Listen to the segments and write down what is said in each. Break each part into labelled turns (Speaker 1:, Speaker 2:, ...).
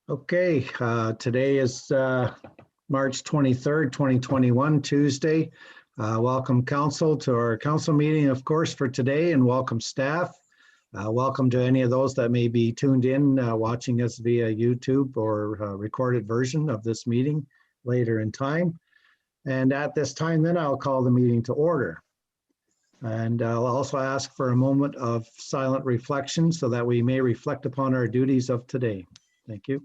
Speaker 1: Okay, today is March 23rd, 2021, Tuesday. Welcome council to our council meeting, of course, for today, and welcome staff. Welcome to any of those that may be tuned in, watching us via YouTube or recorded version of this meeting later in time. And at this time, then I'll call the meeting to order. And I'll also ask for a moment of silent reflection so that we may reflect upon our duties of today. Thank you.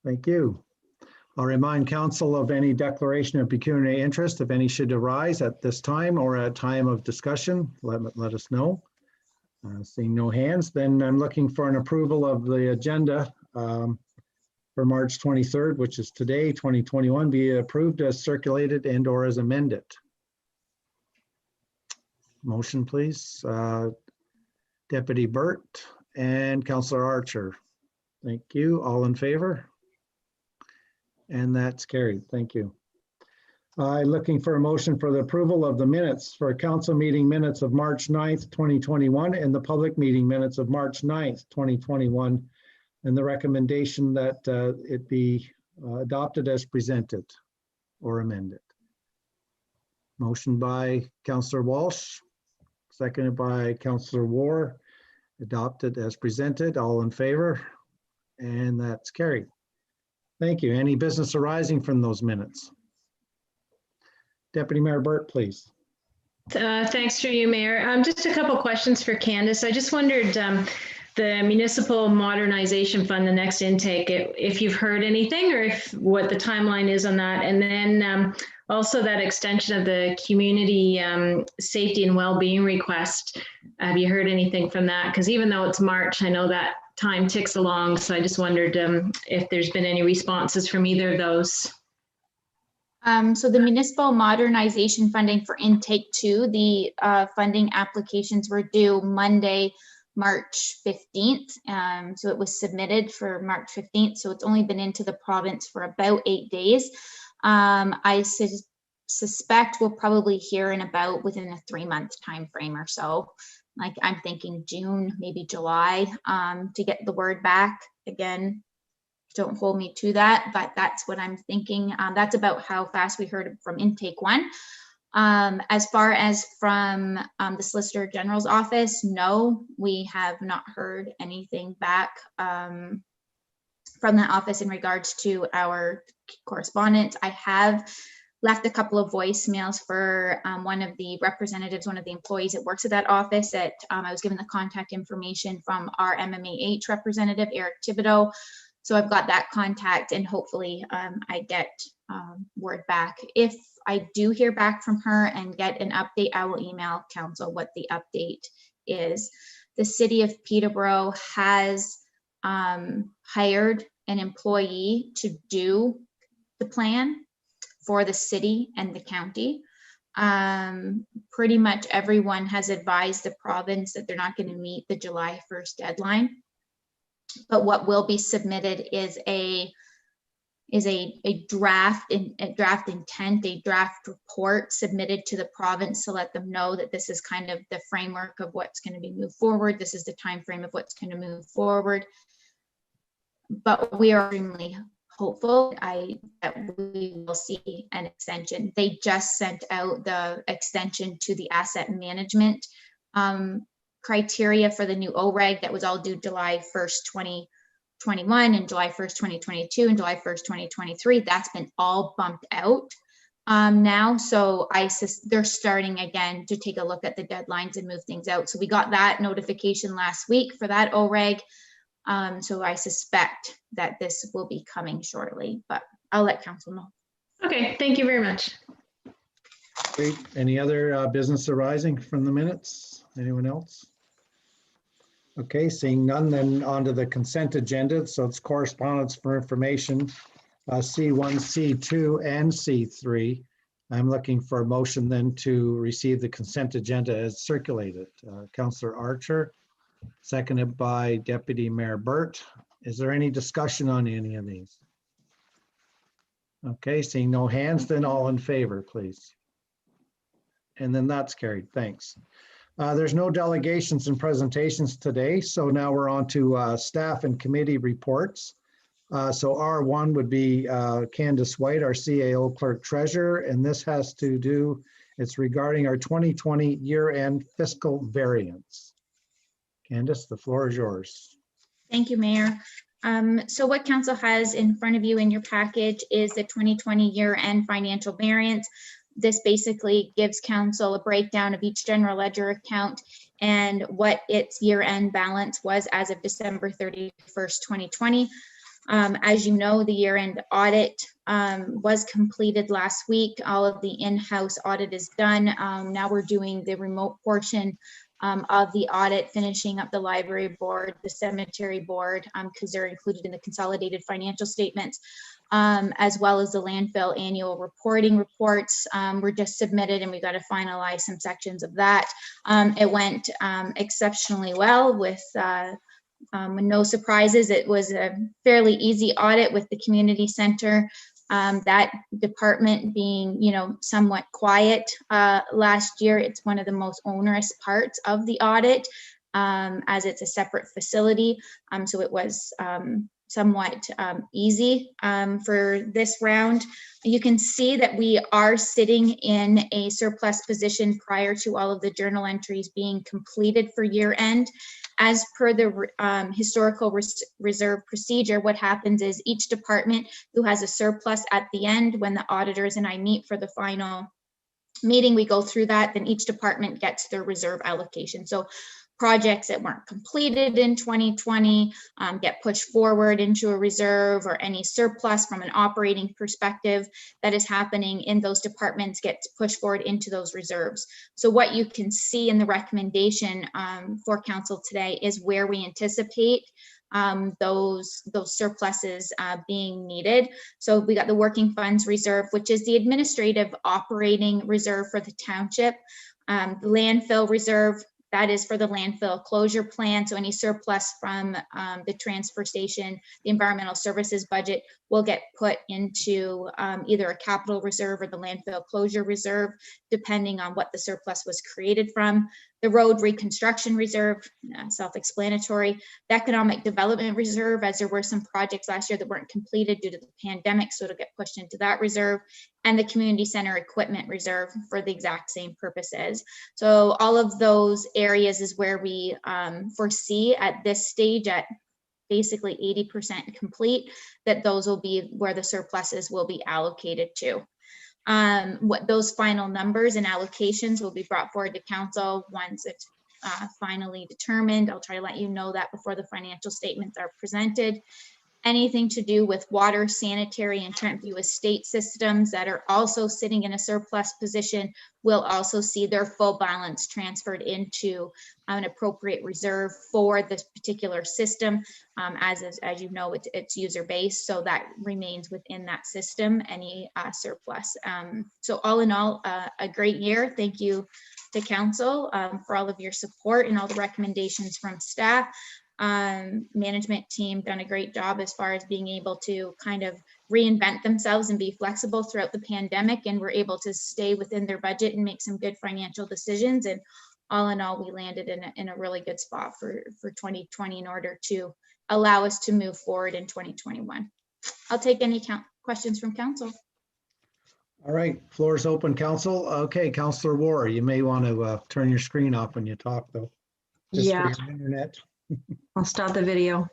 Speaker 1: Thank you. I'll remind council of any declaration of pecuniary interest, if any should arise at this time or at time of discussion, let us know. Seeing no hands, then I'm looking for an approval of the agenda for March 23rd, which is today, 2021, be approved as circulated and or as amended. Motion, please. Deputy Burt and Councillor Archer. Thank you. All in favor? And that's carried. Thank you. Looking for a motion for the approval of the minutes for council meeting minutes of March 9th, 2021 and the public meeting minutes of March 9th, 2021, and the recommendation that it be adopted as presented or amended. Motion by Councillor Walsh, seconded by Councillor War, adopted as presented. All in favor? And that's carried. Thank you. Any business arising from those minutes? Deputy Mayor Burt, please.
Speaker 2: Thanks through you, Mayor. Just a couple questions for Candace. I just wondered, the Municipal Modernization Fund, the next intake, if you've heard anything or if what the timeline is on that. And then also that extension of the community safety and well-being request. Have you heard anything from that? Because even though it's March, I know that time ticks along. So I just wondered if there's been any responses from either of those.
Speaker 3: So the Municipal Modernization Funding for Intake 2, the funding applications were due Monday, March 15th. So it was submitted for March 15th. So it's only been into the province for about 8 days. I suspect we'll probably hear in about within a 3-month time frame or so. Like I'm thinking June, maybe July, to get the word back. Again, don't hold me to that, but that's what I'm thinking. That's about how fast we heard from intake 1. As far as from the Solicitor General's office, no, we have not heard anything back from that office in regards to our correspondence. I have left a couple of voicemails for one of the representatives, one of the employees that works at that office. That I was given the contact information from our MMAH representative, Eric Thibodeau. So I've got that contact, and hopefully I get word back. If I do hear back from her and get an update, I will email council what the update is. The city of Peterborough has hired an employee to do the plan for the city and the county. Pretty much everyone has advised the province that they're not going to meet the July 1st deadline. But what will be submitted is a draft intent, a draft report submitted to the province to let them know that this is kind of the framework of what's going to be moved forward. This is the time frame of what's going to move forward. But we are extremely hopeful that we will see an extension. They just sent out the extension to the asset management criteria for the new OREG that was all due July 1st, 2021 and July 1st, 2022 and July 1st, 2023. That's been all bumped out now. So they're starting again to take a look at the deadlines and move things out. So we got that notification last week for that OREG. So I suspect that this will be coming shortly, but I'll let council know.
Speaker 2: Okay, thank you very much.
Speaker 1: Great. Any other business arising from the minutes? Anyone else? Okay, seeing none, then on to the consent agenda. So it's correspondence for information, C1, C2, and C3. I'm looking for a motion then to receive the consent agenda as circulated. Councillor Archer, seconded by Deputy Mayor Burt. Is there any discussion on any of these? Okay, seeing no hands, then all in favor, please. And then that's carried. Thanks. There's no delegations and presentations today, so now we're on to staff and committee reports. So R1 would be Candace White, our CAO Clerk Treasurer, and this has to do, it's regarding our 2020 year-end fiscal variance. Candace, the floor is yours.
Speaker 3: Thank you, Mayor. So what council has in front of you in your package is the 2020 year-end financial variance. This basically gives council a breakdown of each general ledger account and what its year-end balance was as of December 31st, 2020. As you know, the year-end audit was completed last week. All of the in-house audit is done. Now we're doing the remote portion of the audit, finishing up the library board, the cemetery board, because they're included in the consolidated financial statements, as well as the landfill annual reporting reports. Were just submitted and we got to finalize some sections of that. It went exceptionally well with no surprises. It was a fairly easy audit with the community center. That department being, somewhat quiet last year. It's one of the most onerous parts of the audit, as it's a separate facility. So it was somewhat easy for this round. You can see that we are sitting in a surplus position prior to all of the journal entries being completed for year end. As per the historical reserve procedure, what happens is each department who has a surplus at the end, when the auditors and I meet for the final meeting, we go through that, then each department gets their reserve allocation. So projects that weren't completed in 2020 get pushed forward into a reserve, or any surplus from an operating perspective that is happening in those departments gets pushed forward into those reserves. So what you can see in the recommendation for council today is where we anticipate those surpluses being needed. So we got the working funds reserve, which is the administrative operating reserve for the township. The landfill reserve, that is for the landfill closure plan. So any surplus from the transfer station, the environmental services budget, will get put into either a capital reserve or the landfill closure reserve, depending on what the surplus was created from. The road reconstruction reserve, self-explanatory. The economic development reserve, as there were some projects last year that weren't completed due to the pandemic, so it'll get pushed into that reserve. And the community center equipment reserve for the exact same purposes. So all of those areas is where we foresee at this stage, at basically 80% complete, that those will be where the surpluses will be allocated to. What those final numbers and allocations will be brought forward to council once it's finally determined. I'll try to let you know that before the financial statements are presented. Anything to do with water, sanitary, and Trent View estate systems that are also sitting in a surplus position will also see their full balance transferred into an appropriate reserve for this particular system. As you know, it's user-based, so that remains within that system, any surplus. So all in all, a great year. Thank you to council for all of your support and all the recommendations from staff. Management team done a great job as far as being able to kind of reinvent themselves and be flexible throughout the pandemic, and were able to stay within their budget and make some good financial decisions. And all in all, we landed in a really good spot for 2020 in order to allow us to move forward in 2021. I'll take any questions from council.
Speaker 1: All right, floor is open, council. Okay, Councillor War, you may want to turn your screen off when you talk, though. Just
Speaker 4: Yeah,
Speaker 1: for your internet.
Speaker 4: I'll start the video.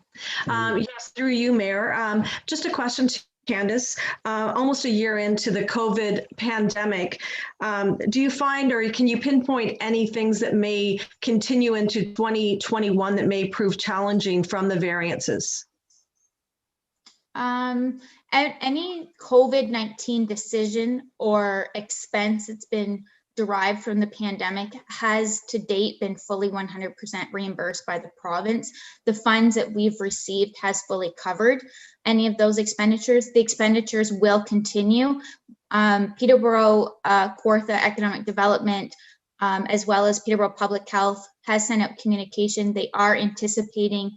Speaker 4: Yes, through you, Mayor. Just a question to Candace. Almost a year into the COVID pandemic, do you find, or can you pinpoint any things that may continue into 2021 that may prove challenging from the variances?
Speaker 3: Any COVID-19 decision or expense that's been derived from the pandemic has to date been fully 100% reimbursed by the province. The funds that we've received has fully covered any of those expenditures. The expenditures will continue. Peterborough, Kawartha Economic Development, as well as Peterborough Public Health has sent out communication. They are anticipating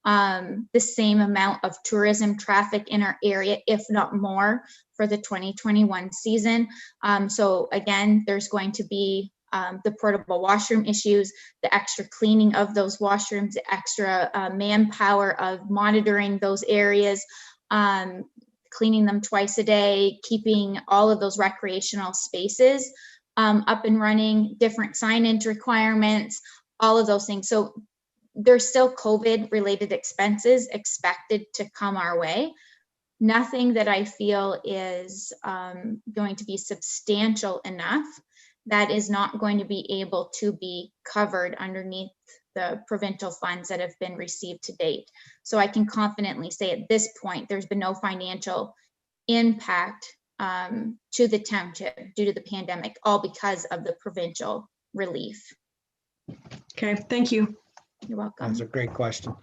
Speaker 3: the same amount of tourism traffic in our area, if not more, for the 2021 season. So again, there's going to be the portable washroom issues, the extra cleaning of those washrooms, the extra manpower of monitoring those areas, cleaning them twice a day, keeping all of those recreational spaces up and running, different signage requirements, all of those things. So there's still COVID related expenses expected to come our way. Nothing that I feel is going to be substantial enough that is not going to be able to be covered underneath the provincial funds that have been received to date. So I can confidently say at this point, there's been no financial impact to the township due to the pandemic, all because of the provincial relief.
Speaker 4: Okay, thank you.
Speaker 3: You're welcome.
Speaker 1: That's a great question.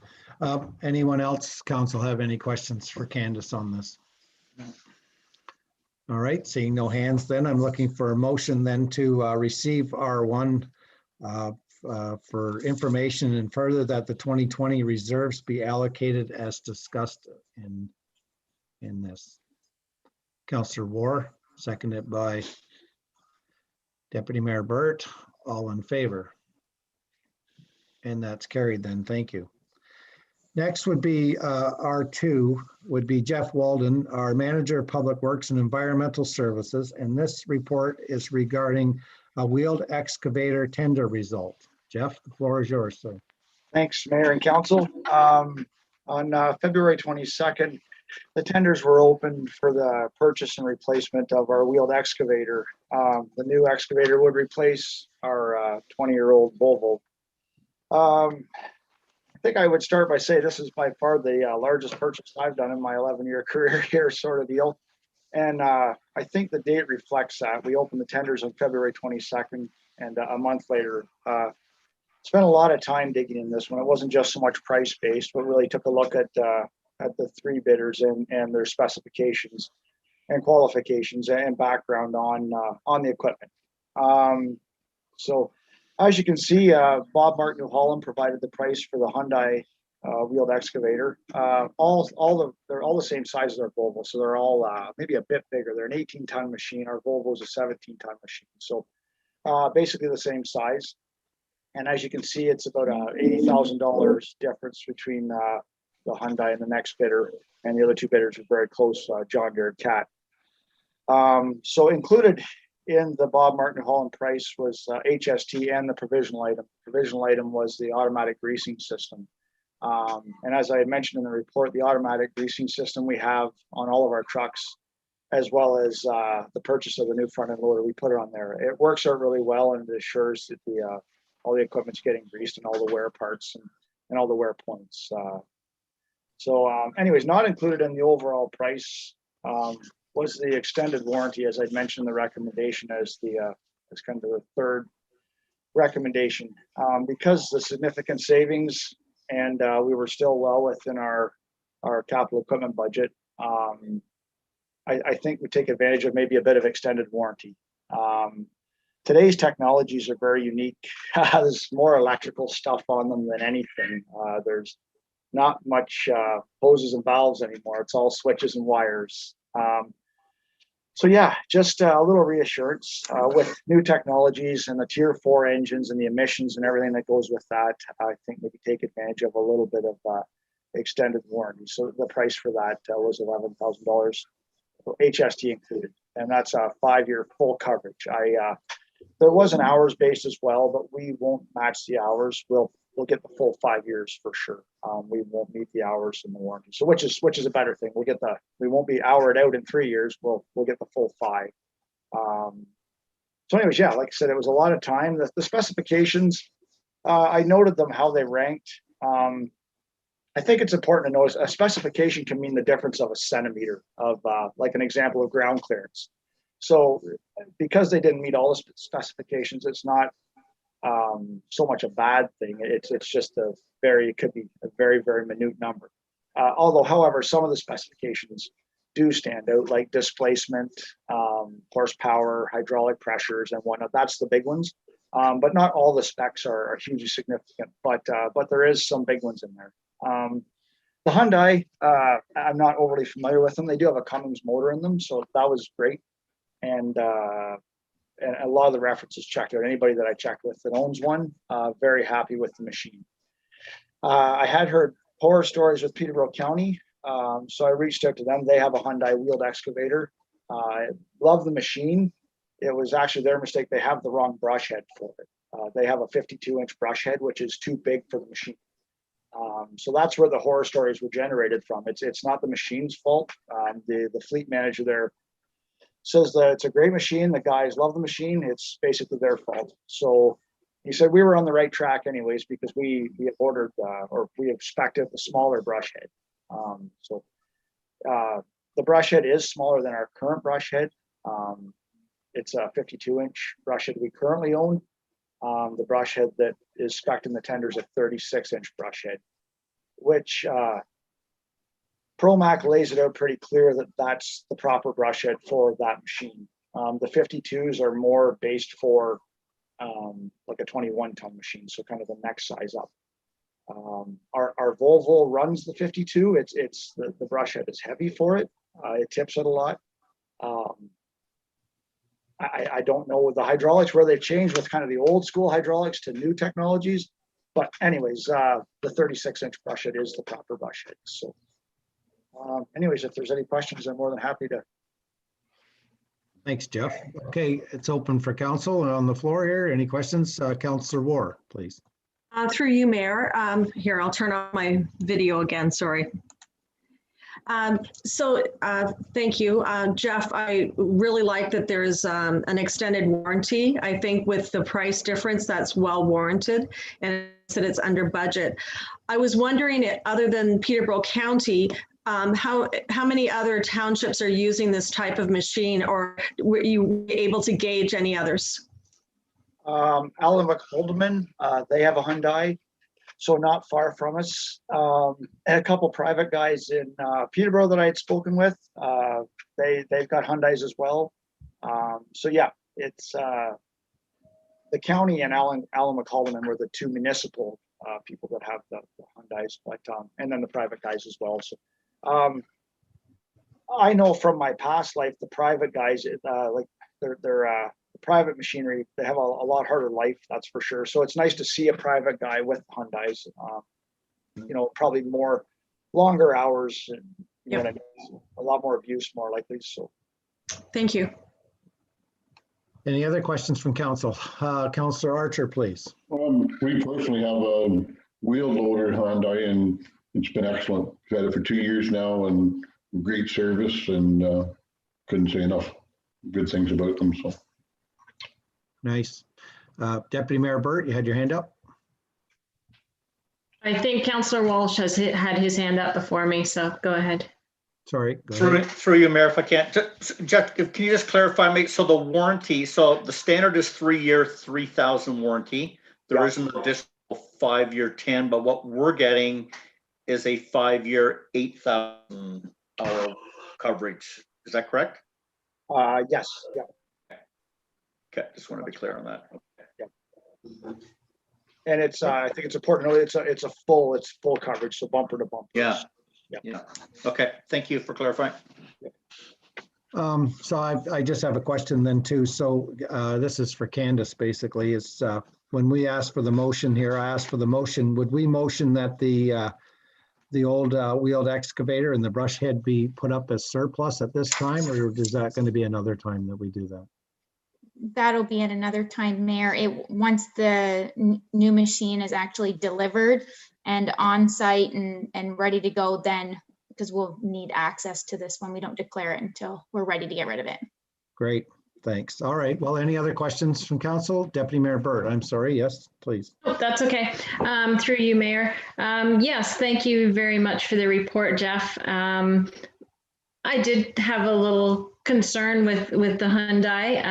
Speaker 1: Anyone else, council, have any questions for Candace on this? All right, seeing no hands, then I'm looking for a motion then to receive R1 for information and further that the 2020 reserves be allocated as discussed in this. Councillor War, seconded by Deputy Mayor Burt. All in favor? And that's carried then. Thank you. Next would be R2, would be Jeff Walden, our Manager of Public Works and Environmental Services. And this report is regarding a wheeled excavator tender result. Jeff, the floor is yours, sir.
Speaker 5: Thanks, Mayor and Council. On February 22nd, the tenders were opened for the purchase and replacement of our wheeled excavator. The new excavator would replace our 20-year-old Volvo. I think I would start by saying this is by far the largest purchase I've done in my 11-year career here, sort of deal. And I think the date reflects that. We opened the tenders on February 22nd, and a month later, spent a lot of time digging in this one. It wasn't just so much price-based, but really took a look at the three bidders and their specifications and qualifications and background on the equipment. So as you can see, Bob Martin New Holland provided the price for the Hyundai wheeled excavator. They're all the same size as our Volvo, so they're all maybe a bit bigger. They're an 18-ton machine. Our Volvo is a 17-ton machine, so basically the same size. And as you can see, it's about $80,000 difference between the Hyundai and the next bidder, and the other two bidders are very close, John Deere and Cat. So included in the Bob Martin Holland price was HST and the provisional item. Provisional item was the automatic greasing system. And as I had mentioned in the report, the automatic greasing system we have on all of our trucks, as well as the purchase of the new front end loader, we put it on there. It works out really well, and it assures that all the equipment's getting greased and all the wear parts and all the wear points. Anyways, not included in the overall price was the extended warranty, as I'd mentioned in the recommendation, as kind of the third recommendation. Because the significant savings and we were still well within our capital equipment budget, I think we take advantage of maybe a bit of extended warranty. Today's technologies are very unique. There's more electrical stuff on them than anything. There's not much hoses and valves anymore. It's all switches and wires. So yeah, just a little reassurance with new technologies and the Tier 4 engines and the emissions and everything that goes with that. I think maybe take advantage of a little bit of extended warranty. So the price for that was $11,000, HST included, and that's a 5-year full coverage. There was an hours based as well, but we won't match the hours. We'll get the full 5 years for sure. We won't meet the hours in the warranty, so which is a better thing. We won't be houred out in 3 years. We'll get the full 5. So anyways, yeah, like I said, it was a lot of time. The specifications, I noted them how they ranked. I think it's important to know a specification can mean the difference of a centimeter of like an example of ground clearance. So because they didn't meet all the specifications, it's not so much a bad thing. It's just it could be a very, very minute number. Although, however, some of the specifications do stand out, like displacement, horsepower, hydraulic pressures, and whatnot. That's the big ones. But not all the specs are hugely significant, but there is some big ones in there. The Hyundai, I'm not overly familiar with them. They do have a Cummins motor in them, so that was great. And and a lot of the references checked out. Anybody that I checked with that owns one, very happy with the machine. I had heard horror stories with Peterborough County, so I reached out to them. They have a Hyundai wheeled excavator. I love the machine. It was actually their mistake. They have the wrong brush head for it. They have a 52-inch brush head, which is too big for the machine. So that's where the horror stories were generated from. It's not the machine's fault. The fleet manager there says that it's a great machine. The guys love the machine. It's basically their fault. So he said we were on the right track anyways, because we ordered or we expected the smaller brush head. The brush head is smaller than our current brush head. It's a 52-inch brush head we currently own. The brush head that is spec'd in the tender is a 36-inch brush head, which ProMac lays it out pretty clear that that's the proper brush head for that machine. The 52s are more based for like a 21-ton machine, so kind of the next size up. Our Volvo runs the 52. It's the brush head is heavy for it. It tips it a lot. I don't know the hydraulics where they've changed with kind of the old school hydraulics to new technologies, but anyways, the 36-inch brush head is the proper brush head. So anyways, if there's any questions, I'm more than happy to.
Speaker 1: Thanks, Jeff. Okay, it's open for council on the floor here. Any questions? Councillor War, please.
Speaker 4: Through you, Mayor. Here, I'll turn on my video again, sorry. Thank you, Jeff. I really like that there's an extended warranty. I think with the price difference, that's well warranted, and that it's under budget. I was wondering, other than Peterborough County, how many other townships are using this type of machine, or were you able to gauge any others?
Speaker 5: Alan McHoldeman, they have a Hyundai, so not far from us. And a couple private guys in Peterborough that I had spoken with, they've got Hyundais as well. So yeah, it's the county and Alan McHoldeman were the two municipal people that have the Hyundais, but and then the private guys as well. So I know from my past life, the private guys, like they're private machinery, they have a lot harder life, that's for sure. So it's nice to see a private guy with Hyundais, you know, probably more longer hours and you know what I mean? A lot more abuse, more likely. So
Speaker 4: thank you.
Speaker 1: Any other questions from council? Councillor Archer, please.
Speaker 6: We personally have a wheel loader Hyundai, and it's been excellent. We've had it for 2 years now, and great service, and couldn't say enough good things about them. So
Speaker 1: nice. Deputy Mayor Burt, you had your hand up.
Speaker 2: I think Councillor Walsh has had his hand up before me, so go ahead.
Speaker 1: Sorry. Go ahead.
Speaker 7: Through you, Mayor, if I can. Jeff, can you just clarify me? So the warranty, so the standard is 3-year, 3,000 warranty. There is an additional 5-year 10, but what we're getting is a 5-year 8,000 hour coverage. Is that correct?
Speaker 5: yes, yeah.
Speaker 7: Okay, just want to be clear on that.
Speaker 5: Yeah. And it's I think it's important to know it's full coverage, so bumper to bumper.
Speaker 7: Yeah.
Speaker 5: Yeah.
Speaker 7: Yeah. Okay. Thank you for clarifying.
Speaker 1: So I just have a question then too. So this is for Candace basically, is when we ask for the motion here, I asked for the motion, would we motion that the old wheeled excavator and the brush head be put up as surplus at this time, or is that going to be another time that we do that?
Speaker 3: That'll be at another time, Mayor. Once the new machine is actually delivered and on site and ready to go, then, because we'll need access to this one. We don't declare it until we're ready to get rid of it.
Speaker 1: Great, thanks. All right, well, any other questions from council? Deputy Mayor Burt, I'm sorry, yes, please.
Speaker 2: Oh, that's okay. Through you, Mayor. Yes, thank you very much for the report, Jeff. I did have a little concern with the Hyundai,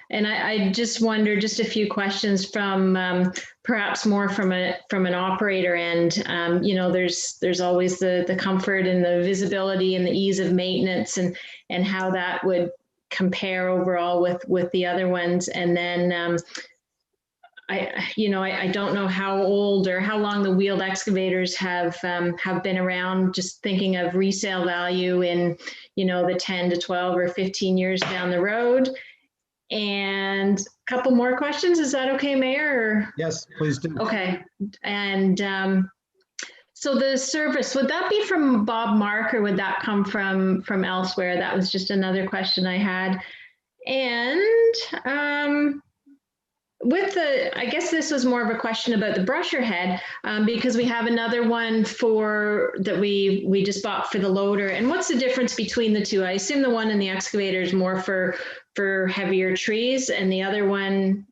Speaker 2: and I just wonder, just a few questions from perhaps more from an operator end. You know, there's always the comfort and the visibility and the ease of maintenance and how that would compare overall with the other ones. And then I don't know how old or how long the wheeled excavators have been around, just thinking of resale value in, you know, the 10 to 12 or 15 years down the road. And a couple more questions. Is that okay, Mayor?
Speaker 1: Yes, please do.
Speaker 2: Okay. And so the service, would that be from Bob Mark or would that come from elsewhere? That was just another question I had. And with the, I guess this was more of a question about the brusher head, because we have another one that we just bought for the loader. And what's the difference between the two? I assume the one in the excavator is more for heavier trees and the other one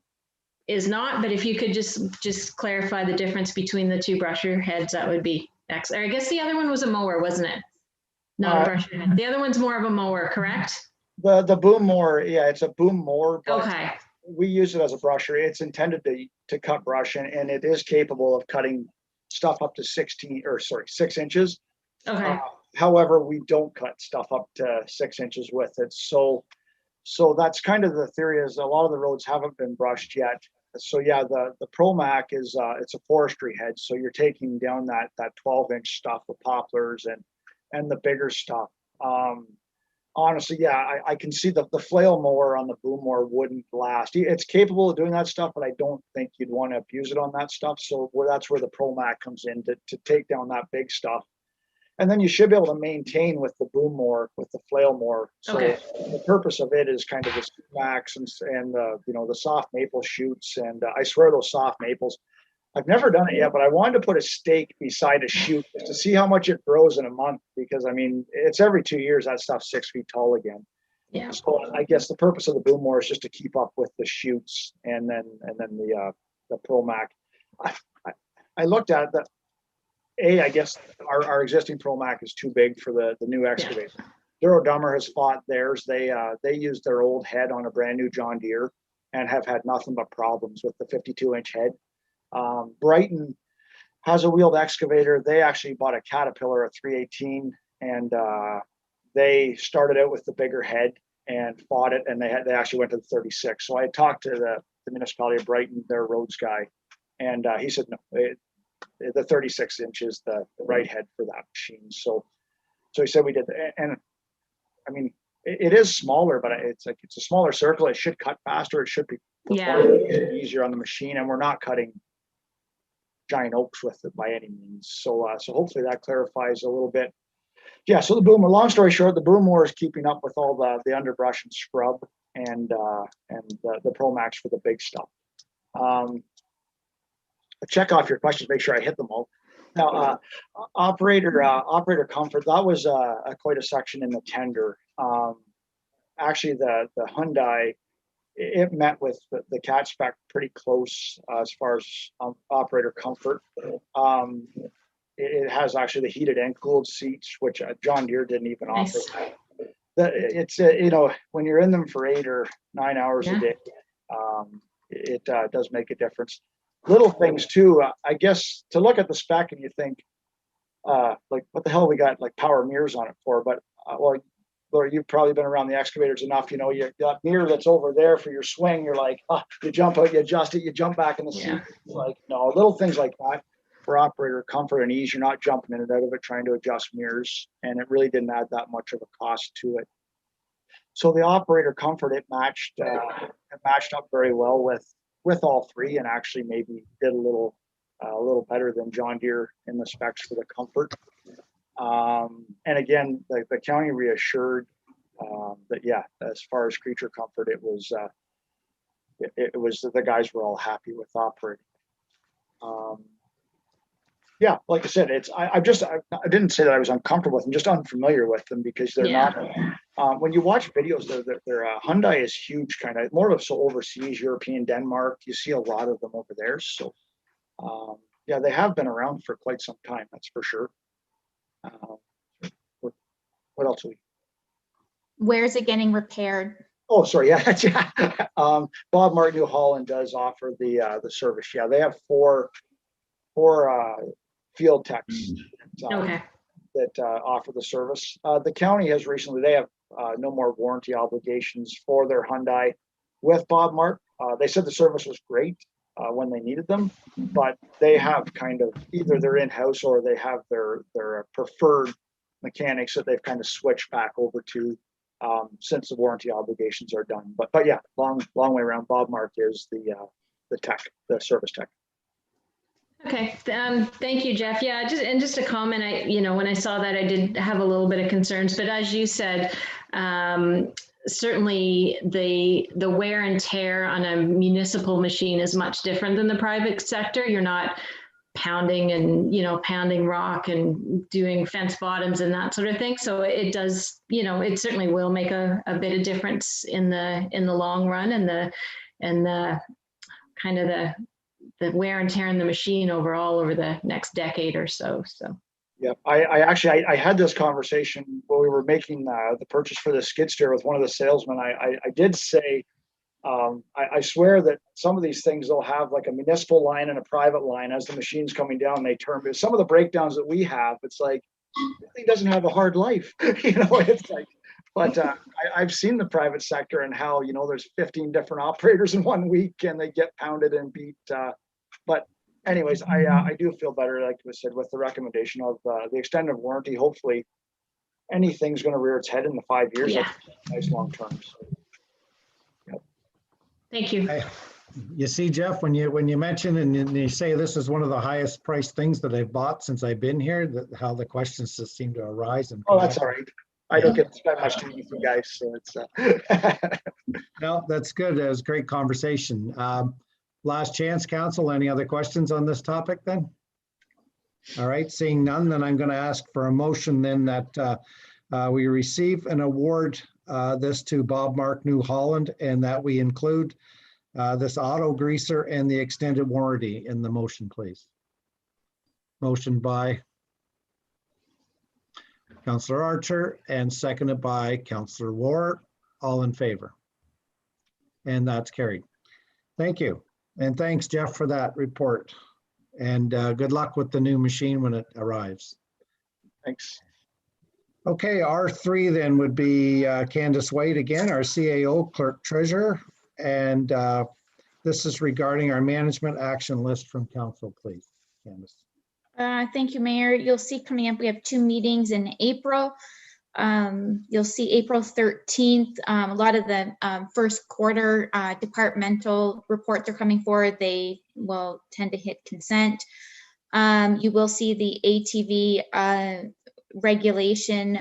Speaker 2: is not, but if you could just clarify the difference between the two brusher heads, that would be excellent. I guess the other one was a mower, wasn't it? Not a brusher head. The other one's more of a mower, correct?
Speaker 5: The boom mower, yeah, it's a boom mower, but
Speaker 2: Okay.
Speaker 5: we use it as a brusher. It's intended to cut brush, and it is capable of cutting stuff up to 6 inches.
Speaker 2: Okay.
Speaker 5: However, we don't cut stuff up to 6 inches with it. So that's kind of the theory, is a lot of the roads haven't been brushed yet. So yeah, the ProMac is it's a forestry head. So you're taking down that 12-inch stuff with poplars and the bigger stuff. Honestly, yeah, I can see the flail mower on the boom mower wouldn't last. It's capable of doing that stuff, but I don't think you'd want to abuse it on that stuff. So that's where the ProMac comes in to take down that big stuff. And then you should be able to maintain with the boom mower, with the flail mower. So
Speaker 2: Okay.
Speaker 5: the purpose of it is kind of the max and the soft maple shoots. And I swear those soft maples, I've never done it yet, but I wanted to put a stake beside a shoot to see how much it grows in a month, because I mean, it's every 2 years that stuff's 6 feet tall again.
Speaker 2: Yeah.
Speaker 5: So I guess the purpose of the boom mower is just to keep up with the shoots, and then the ProMac. I looked at that. I guess our existing ProMac is too big for the new excavator. Duro Dummer has fought theirs. They used their old head on a brand new John Deere and have had nothing but problems with the 52-inch head. Brighton has a wheeled excavator. They actually bought a Caterpillar, a 318, and they started out with the bigger head and fought it, and they actually went to the 36. So I talked to the municipality of Brighton, their roads guy, and he said no, the 36 inches the right head for that machine. So he said we did, and I mean it is smaller, but it's a smaller circle. It should cut faster. It should be easier on the machine, and we're not cutting giant oaks with it by any means. So hopefully that clarifies a little bit. Yeah. So the boomer. Long story short, the boom mower is keeping up with all the underbrush and scrub, and the ProMax for the big stuff. Check off your questions. Make sure I hit them all. Now, operator comfort. That was quite a section in the tender. Actually, the Hyundai, it met with the CAT spec pretty close as far as operator comfort. It has actually the heated and cooled seats, which John Deere didn't even offer. It's when you're in them for 8 or 9 hours a day, it does make a difference. Little things too, I guess, to look at the spec and you think, like, what the hell we got like power mirrors on it for? But Laura, you've probably been around the excavators enough. You know, you got mirror that's over there for your swing. You're like, you jump out, you adjust it, you jump back in the seat. Like, no, little things like that for operator comfort and ease. You're not jumping in and out of it trying to adjust mirrors, and it really didn't add that much of a cost to it. So the operator comfort, it matched up very well with all three, and actually maybe did a little better than John Deere in the specs for the comfort. And again, the county reassured that, yeah, as far as creature comfort, it was the guys were all happy with operating. Yeah, like I said, I didn't say that I was uncomfortable with them, just unfamiliar with them, because they're not. When you watch videos, their Hyundai is huge, kind of more of so overseas, European, Denmark. You see a lot of them over there. So yeah, they have been around for quite some time, that's for sure. What else?
Speaker 3: Where's it getting repaired?
Speaker 5: Oh, sorry. Yeah. Bob Martin, New Holland does offer the service. Yeah, they have four field techs that offer the service. The county has recently, they have no more warranty obligations for their Hyundai with Bob Martin. They said the service was great when they needed them, but they have kind of either they're in-house or they have their preferred mechanics that they've kind of switched back over to. since the warranty obligations are done. But yeah, long way around. Bob Mark is the tech, the service tech.
Speaker 2: Okay, thank you, Jeff. Yeah, just a comment. When I saw that, I did have a little bit of concerns, but as you said, certainly the wear and tear on a municipal machine is much different than the private sector. You're not pounding and pounding rock and doing fence bottoms and that sort of thing. So it does, it certainly will make a bit of difference in the long run, and the kind of the wear and tear in the machine overall over the next decade or so. So.
Speaker 5: Yeah, I had this conversation when we were making the purchase for the skid steer with one of the salesmen. I did say, I swear that some of these things, they'll have like a municipal line and a private line. As the machine's coming down, they turn. But some of the breakdowns that we have, it's like, this thing doesn't have a hard life. It's like, but I've seen the private sector and how, there's 15 different operators in 1 week and they get pounded and beat. But anyways, I do feel better, like we said, with the recommendation of the extended warranty. Hopefully anything's going to rear its head in the 5 years.
Speaker 2: Yeah.
Speaker 5: That's nice long term. So, yep.
Speaker 2: Thank you.
Speaker 1: You see, Jeff, when you mention and you say this is one of the highest priced things that I've bought since I've been here, how the questions just seem to arise. And
Speaker 5: oh, that's all right. I don't get to spend much time with you guys, so it's.
Speaker 1: No, that's good. It was a great conversation. Last chance, council. Any other questions on this topic then? All right, seeing none, then I'm going to ask for a motion then that we receive and award this to Bob Mark New Holland, and that we include this auto greaser and the extended warranty in the motion, please. Motion by Councillor Archer and seconded by Councillor Ward. All in favor? And that's carried. Thank you. And thanks, Jeff, for that report. And good luck with the new machine when it arrives.
Speaker 5: Thanks.
Speaker 1: Okay, R3 then would be Candace Wade again, our CAO clerk treasurer. And this is regarding our management action list from council, please, Candace.
Speaker 3: Thank you, Mayor. You'll see coming up, we have 2 meetings in April. You'll see April 13th, a lot of the first quarter departmental reports are coming forward. They will tend to hit consent. You will see the ATV regulation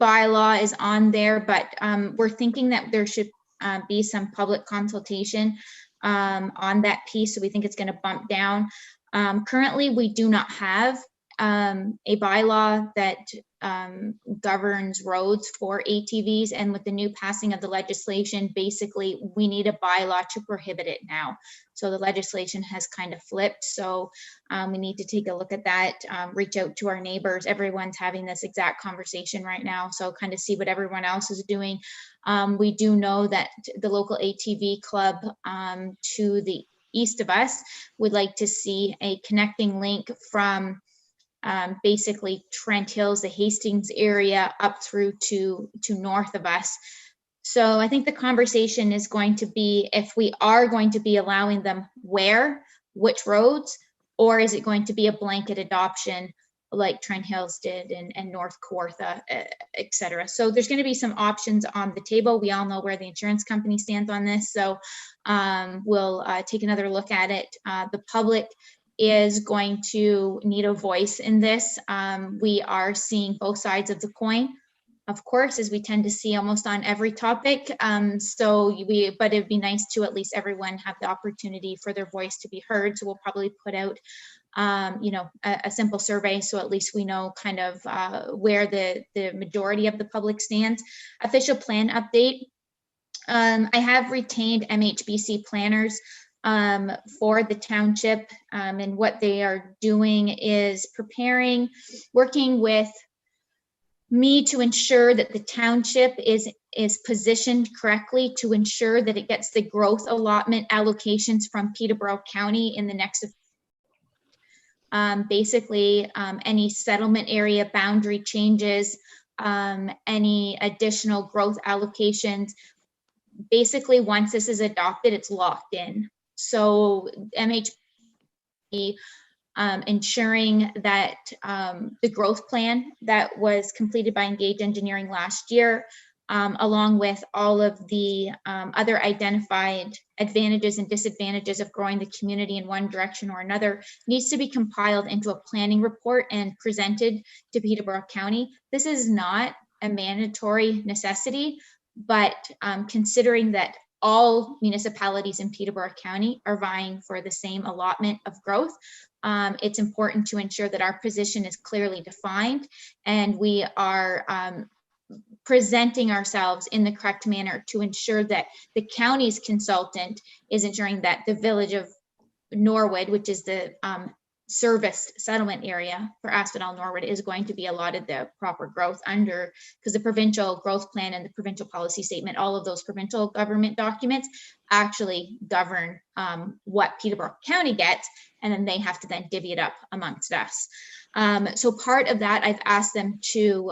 Speaker 3: bylaw is on there, but we're thinking that there should be some public consultation on that piece. So we think it's going to bump down. Currently, we do not have a bylaw that governs roads for ATVs, and with the new passing of the legislation, basically we need a bylaw to prohibit it now. So the legislation has kind of flipped. So we need to take a look at that, reach out to our neighbors. Everyone's having this exact conversation right now. So kind of see what everyone else is doing. We do know that the local ATV club to the east of us would like to see a connecting link from basically Trent Hills, the Hastings area, up through to north of us. So I think the conversation is going to be, if we are going to be allowing them which roads, or is it going to be a blanket adoption like Trent Hills did and North Kawartha, et cetera. So there's going to be some options on the table. We all know where the insurance company stands on this. So we'll take another look at it. The public is going to need a voice in this. We are seeing both sides of the coin, of course, as we tend to see almost on every topic. But it'd be nice to at least everyone have the opportunity for their voice to be heard. So we'll probably put out a simple survey, so at least we know kind of where the majority of the public stands. Official plan update. I have retained MHBC planners for the township, and what they are doing is working with me to ensure that the township is positioned correctly to ensure that it gets the growth allotment allocations from Peterborough County in the next basically any settlement area boundary changes, any additional growth allocations. Basically, once this is adopted, it's locked in. So MHP ensuring that the growth plan that was completed by Engage Engineering last year, along with all of the other identified advantages and disadvantages of growing the community in one direction or another, needs to be compiled into a planning report and presented to Peterborough County. This is not a mandatory necessity, but considering that all municipalities in Peterborough County are vying for the same allotment of growth, it's important to ensure that our position is clearly defined and we are presenting ourselves in the correct manner to ensure that the county's consultant is ensuring that the village of Norwood, which is the serviced settlement area for Asphodel-Norwood, is going to be allotted the proper growth under, because the provincial growth plan and the provincial policy statement, all of those provincial government documents actually govern what Peterborough County gets, and then they have to then divvy it up amongst us. So part of that, I've asked them to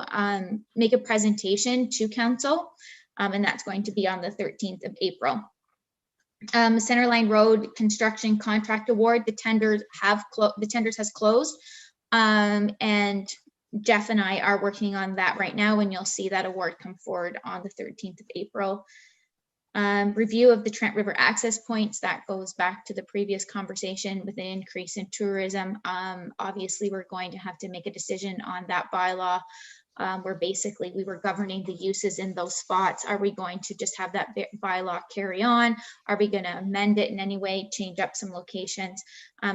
Speaker 3: make a presentation to council, and that's going to be on the 13th of April. Centerline Road construction contract award, the tenders has closed, and Jeff and I are working on that right now, and you'll see that award come forward on the 13th of April. Review of the Trent River access points, that goes back to the previous conversation with an increase in tourism. Obviously, we're going to have to make a decision on that bylaw, where basically we were governing the uses in those spots. Are we going to just have that bylaw carry on? Are we going to amend it in any way, change up some locations?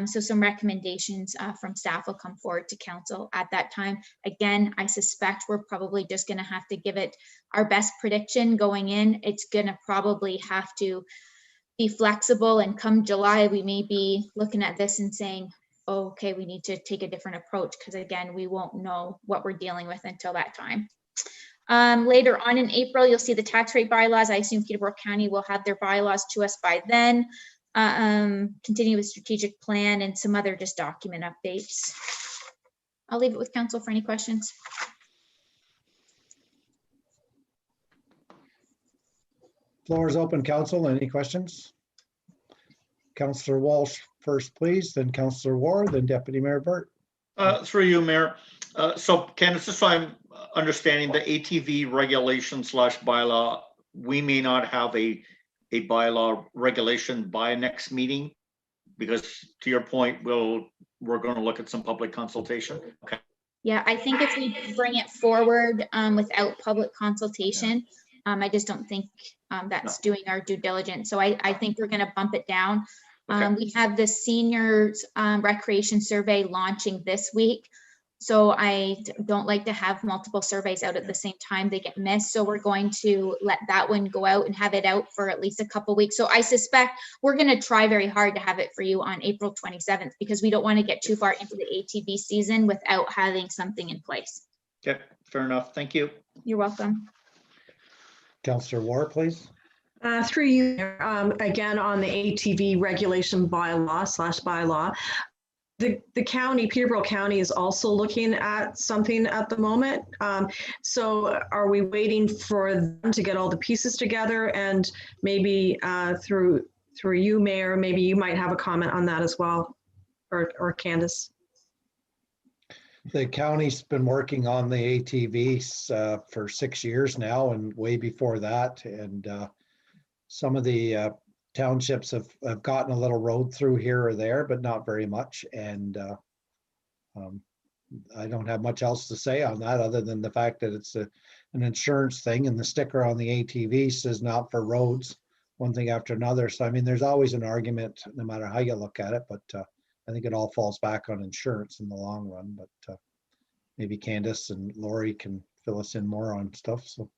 Speaker 3: So some recommendations from staff will come forward to council at that time. Again, I suspect we're probably just going to have to give it our best prediction going in. It's going to probably have to be flexible, and come July, we may be looking at this and saying, oh, okay, we need to take a different approach, because again, we won't know what we're dealing with until that time. Later on in April, you'll see the tax rate bylaws. I assume Peterborough County will have their bylaws to us by then. Continue with strategic plan and some other just document updates. I'll leave it with council for any questions.
Speaker 1: Floor is open, council. Any questions? Councillor Walsh first, please, then Councillor Ward, then Deputy Mayor Burt.
Speaker 7: Through you, Mayor. So Candace, just so I'm understanding the ATV regulation / bylaw, we may not have a bylaw regulation by next meeting, because to your point, we're going to look at some public consultation. Okay.
Speaker 3: Yeah, I think if we bring it forward without public consultation, I just don't think that's doing our due diligence. So I think we're going to bump it down. Okay. We have the seniors recreation survey launching this week. So I don't like to have multiple surveys out at the same time, they get missed. So we're going to let that one go out and have it out for at least a couple weeks. So I suspect we're going to try very hard to have it for you on April 27th, because we don't want to get too far into the ATV season without having something in place.
Speaker 7: Okay, fair enough. Thank you.
Speaker 3: You're welcome.
Speaker 1: Councillor Ward, please.
Speaker 4: Through you, again, on the ATV regulation bylaw / bylaw, the county, Peterborough County, is also looking at something at the moment. So are we waiting for them to get all the pieces together? And maybe through you, Mayor, maybe you might have a comment on that as well, or Candace.
Speaker 1: The county's been working on the ATVs for 6 years now, and way before that. And some of the townships have gotten a little road through here or there, but not very much. And I don't have much else to say on that, other than the fact that it's an insurance thing, and the sticker on the ATV says not for roads, one thing after another. So, I mean, there's always an argument, no matter how you look at it, but I think it all falls back on insurance in the long run. But maybe Candace and Lori can fill us in more on stuff. So.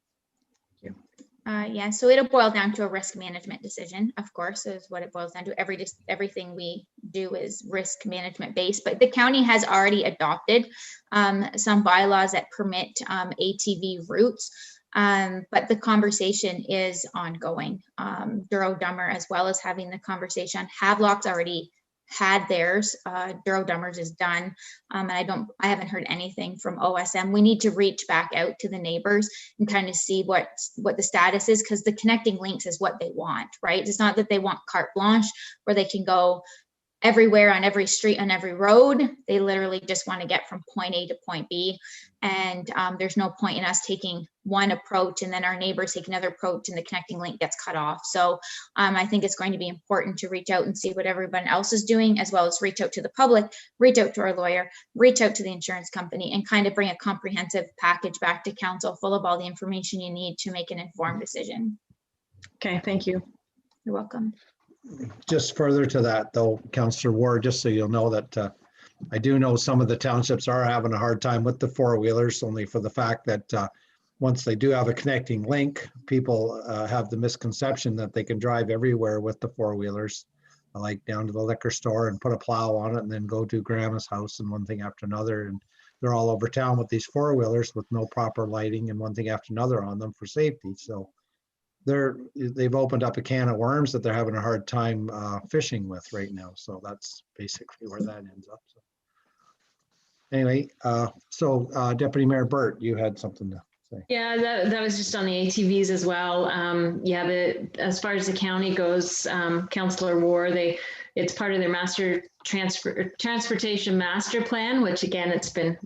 Speaker 3: Yeah, so it'll boil down to a risk management decision, of course, is what it boils down to. Everything we do is risk management based, but the county has already adopted some bylaws that permit ATV routes, but the conversation is ongoing. Duro Dummer, as well as having the conversation. Havelock's already had theirs. Duro Dummers is done, and I haven't heard anything from OSM. We need to reach back out to the neighbors and kind of see what the status is, because the connecting links is what they want, right? It's not that they want carte blanche where they can go everywhere on every street, on every road. They literally just want to get from point A to point B. And there's no point in us taking one approach and then our neighbors take another approach and the connecting link gets cut off. So I think it's going to be important to reach out and see what everyone else is doing, as well as reach out to the public, reach out to our lawyer, reach out to the insurance company, and kind of bring a comprehensive package back to council full of all the information you need to make an informed decision.
Speaker 4: Okay, thank you.
Speaker 3: You're welcome.
Speaker 1: Just further to that though, Councillor Ward, just so you'll know that I do know some of the townships are having a hard time with the four-wheelers, only for the fact that once they do have a connecting link, people have the misconception that they can drive everywhere with the four-wheelers, like down to the liquor store and put a plow on it and then go to grandma's house and one thing after another. And they're all over town with these four-wheelers with no proper lighting and one thing after another on them for safety. So they've opened up a can of worms that they're having a hard time fishing with right now. So that's basically where that ends up. So anyway, Deputy Mayor Burt, you had something to say.
Speaker 2: Yeah, that was just on the ATVs as well. Yeah, as far as the county goes, Councillor Ward, it's part of their transportation master plan, which again, it's been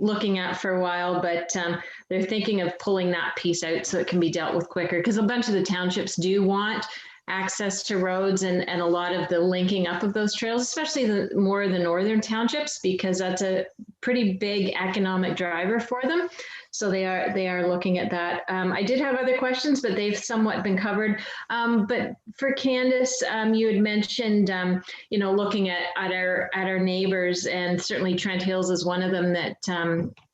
Speaker 2: looking at for a while, but they're thinking of pulling that piece out so it can be dealt with quicker, because a bunch of the townships do want access to roads and a lot of the linking up of those trails, especially more of the northern townships, because that's a pretty big economic driver for them. So they are looking at that. I did have other questions, but they've somewhat been covered. But for Candace, you had mentioned, looking at our neighbors, and certainly Trent Hills is one of them that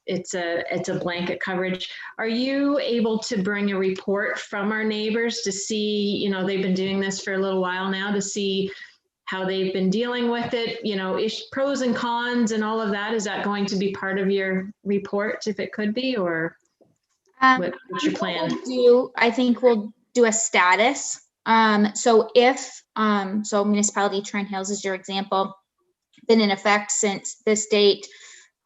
Speaker 2: it's a blanket coverage. Are you able to bring a report from our neighbors to see, they've been doing this for a little while now, to see how they've been dealing with it, pros and cons and all of that? Is that going to be part of your report, if it could be, or what's your plan?
Speaker 3: I think we'll do a status. So municipality Trent Hills is your example, been in effect since this date.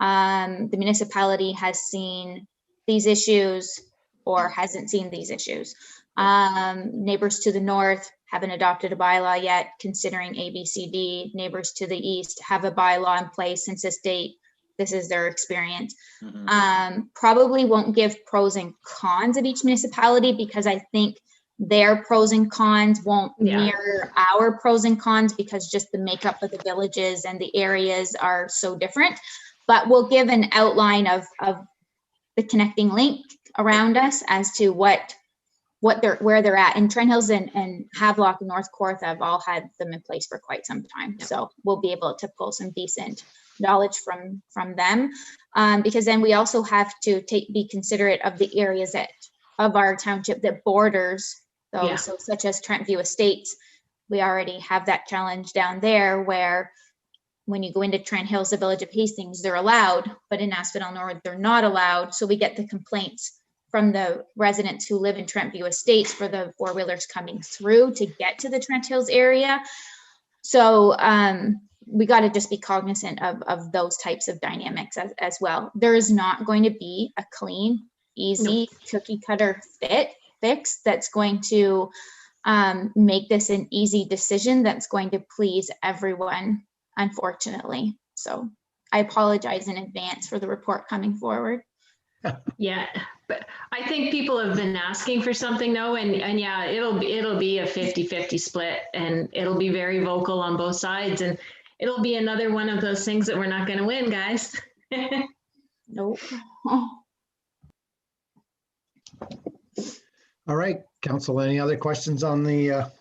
Speaker 3: The municipality has seen these issues or hasn't seen these issues. Neighbors to the north haven't adopted a bylaw yet, considering ABCD. Neighbors to the east have a bylaw in place since this date. This is their experience. Mm-hmm. Probably won't give pros and cons of each municipality, because I think their pros and cons won't mirror our pros and cons, because just the makeup of the villages and the areas are so different. But we'll give an outline of the connecting link around us as to where they're at. And Trent Hills and Havelock and North Corth have all had them in place for quite some time. Yep. So we'll be able to pull some decent knowledge from them, because then we also have to be considerate of the areas of our township that borders those. Yeah. So such as Trent View Estates, we already have that challenge down there, where when you go into Trent Hills, the village of Hastings, they're allowed, but in Asphodel-Norwood, they're not allowed. So we get the complaints from the residents who live in Trent View Estates for the four-wheelers coming through to get to the Trent Hills area. So we got to just be cognizant of those types of dynamics as well. There is not going to be a clean, easy, cookie cutter fix that's going to make this an easy decision that's going to please everyone, unfortunately. So I apologize in advance for the report coming forward.
Speaker 2: Yeah, but I think people have been asking for something though, and yeah, it'll be a 50-50 split, and it'll be very vocal on both sides, and it'll be another one of those things that we're not going to win, guys.
Speaker 3: Nope.
Speaker 1: All right, Council, any other questions on the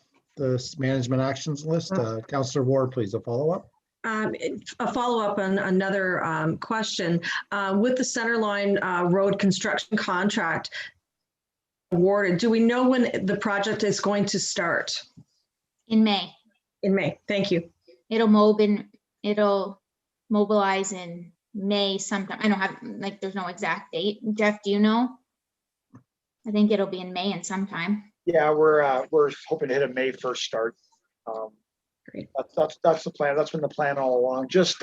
Speaker 1: management actions list? Councillor Ward, please, a follow-up.
Speaker 4: A follow-up on another question. With the Centerline Road construction contract awarded, do we know when the project is going to start?
Speaker 3: In May.
Speaker 4: In May, thank you.
Speaker 3: It'll mobilize in May sometime. I don't have, there's no exact date. Jeff, do you know? I think it'll be in May and sometime.
Speaker 5: Yeah, we're hoping to hit a May 1st start.
Speaker 4: Great.
Speaker 5: That's the plan. That's been the plan all along. Just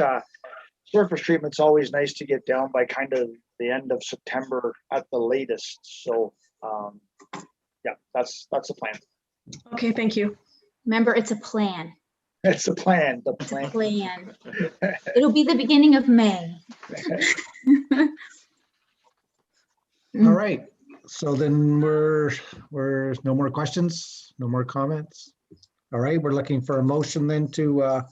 Speaker 5: surface treatment's always nice to get down by kind of the end of September at the latest. So yeah, that's the plan.
Speaker 4: Okay, thank you.
Speaker 3: Remember, it's a plan.
Speaker 5: It's a plan, the
Speaker 3: It's a
Speaker 5: plan.
Speaker 3: plan. It'll be the beginning of May.
Speaker 1: All right, so then we're no more questions, no more comments. All right, we're looking for a motion then to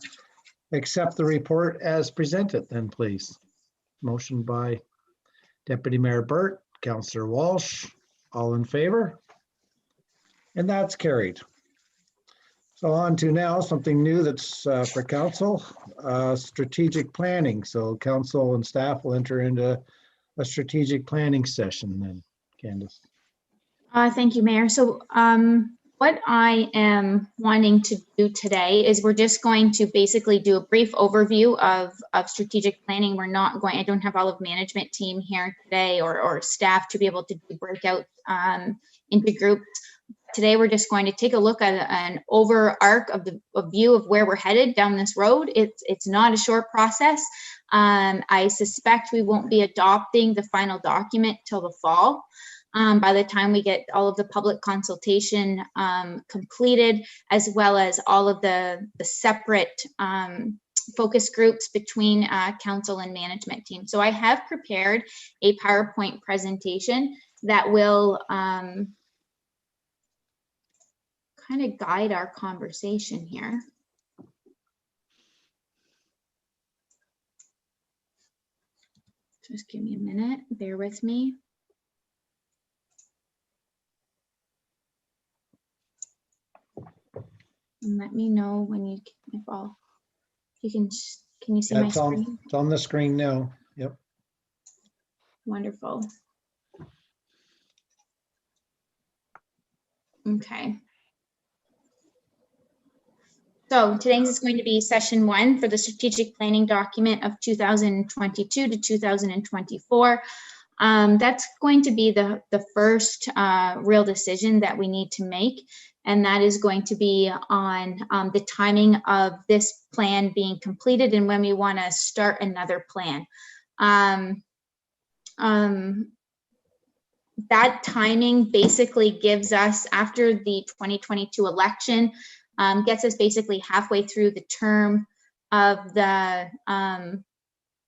Speaker 1: accept the report as presented then, please. Motion by Deputy Mayor Burt, Councillor Walsh, all in favor? And that's carried. So on to now something new that's for council, strategic planning. So council and staff will enter into a strategic planning session then, Candace.
Speaker 3: Thank you, Mayor. So what I am wanting to do today is we're just going to basically do a brief overview of strategic planning. We're not going, I don't have all of management team here today or staff to be able to do breakout into groups. Today, we're just going to take a look at an overarch of a view of where we're headed down this road. It's not a short process. I suspect we won't be adopting the final document till the fall. By the time we get all of the public consultation completed, as well as all of the separate focus groups between council and management team. So I have prepared a PowerPoint presentation that will kind of guide our conversation here. Just give me a minute, bear with me. And let me know when you, if you can you see my screen?
Speaker 1: It's on the screen now. Yep.
Speaker 3: Wonderful. Okay. So today's is going to be session 1 for the strategic planning document of 2022 to 2024. That's going to be the first real decision that we need to make, and that is going to be on the timing of this plan being completed and when we want to start another plan. That timing basically gives us, after the 2022 election, gets us basically halfway through the term of the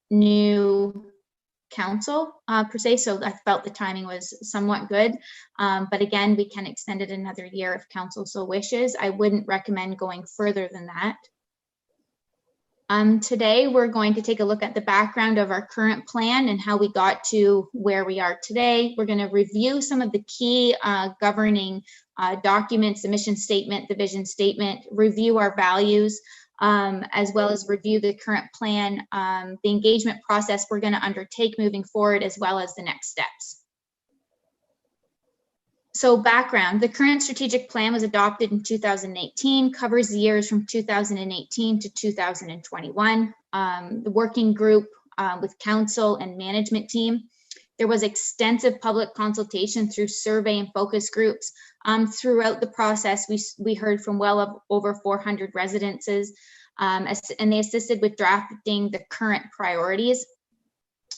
Speaker 3: new council per se. So I felt the timing was somewhat good. But again, we can extend it another year if council so wishes. I wouldn't recommend going further than that. Today, we're going to take a look at the background of our current plan and how we got to where we are today. We're going to review some of the key governing documents, the mission statement, the vision statement, review our values, as well as review the current plan, the engagement process we're going to undertake moving forward, as well as the next steps. So background, the current strategic plan was adopted in 2018, covers the years from 2018 to 2021. The working group with council and management team. There was extensive public consultation through survey and focus groups. Throughout the process, we heard from well over 400 residences, and they assisted with drafting the current priorities.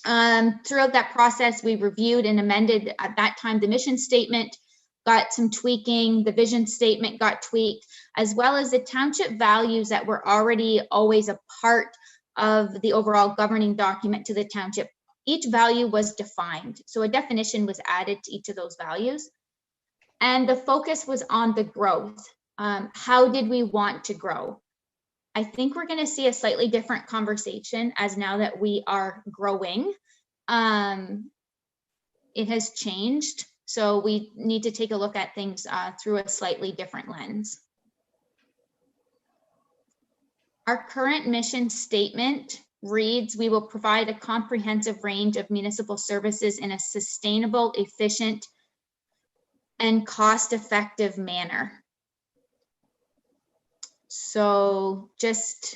Speaker 3: Throughout that process, we reviewed and amended at that time the mission statement, got some tweaking, the vision statement got tweaked, as well as the township values that were already always a part of the overall governing document to the township. Each value was defined, so a definition was added to each of those values. And the focus was on the growth. How did we want to grow? I think we're going to see a slightly different conversation as now that we are growing. It has changed. So we need to take a look at things through a slightly different lens. Our current mission statement reads, we will provide a comprehensive range of municipal services in a sustainable, efficient, and cost-effective manner. So just,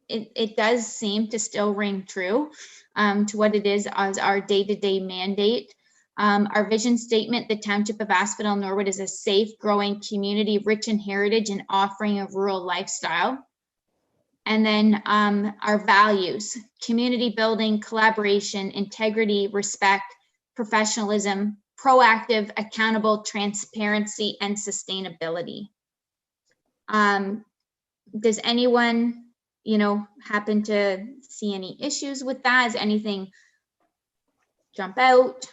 Speaker 3: it does seem to still ring true to what it is as our day-to-day mandate. Our vision statement, the Township of Asphodel-Norwood is a safe, growing community, rich in heritage and offering a rural lifestyle. And then our values, community building, collaboration, integrity, respect, professionalism, proactive, accountable, transparency, and sustainability. does anyone, happen to see any issues with that? Does anything jump out?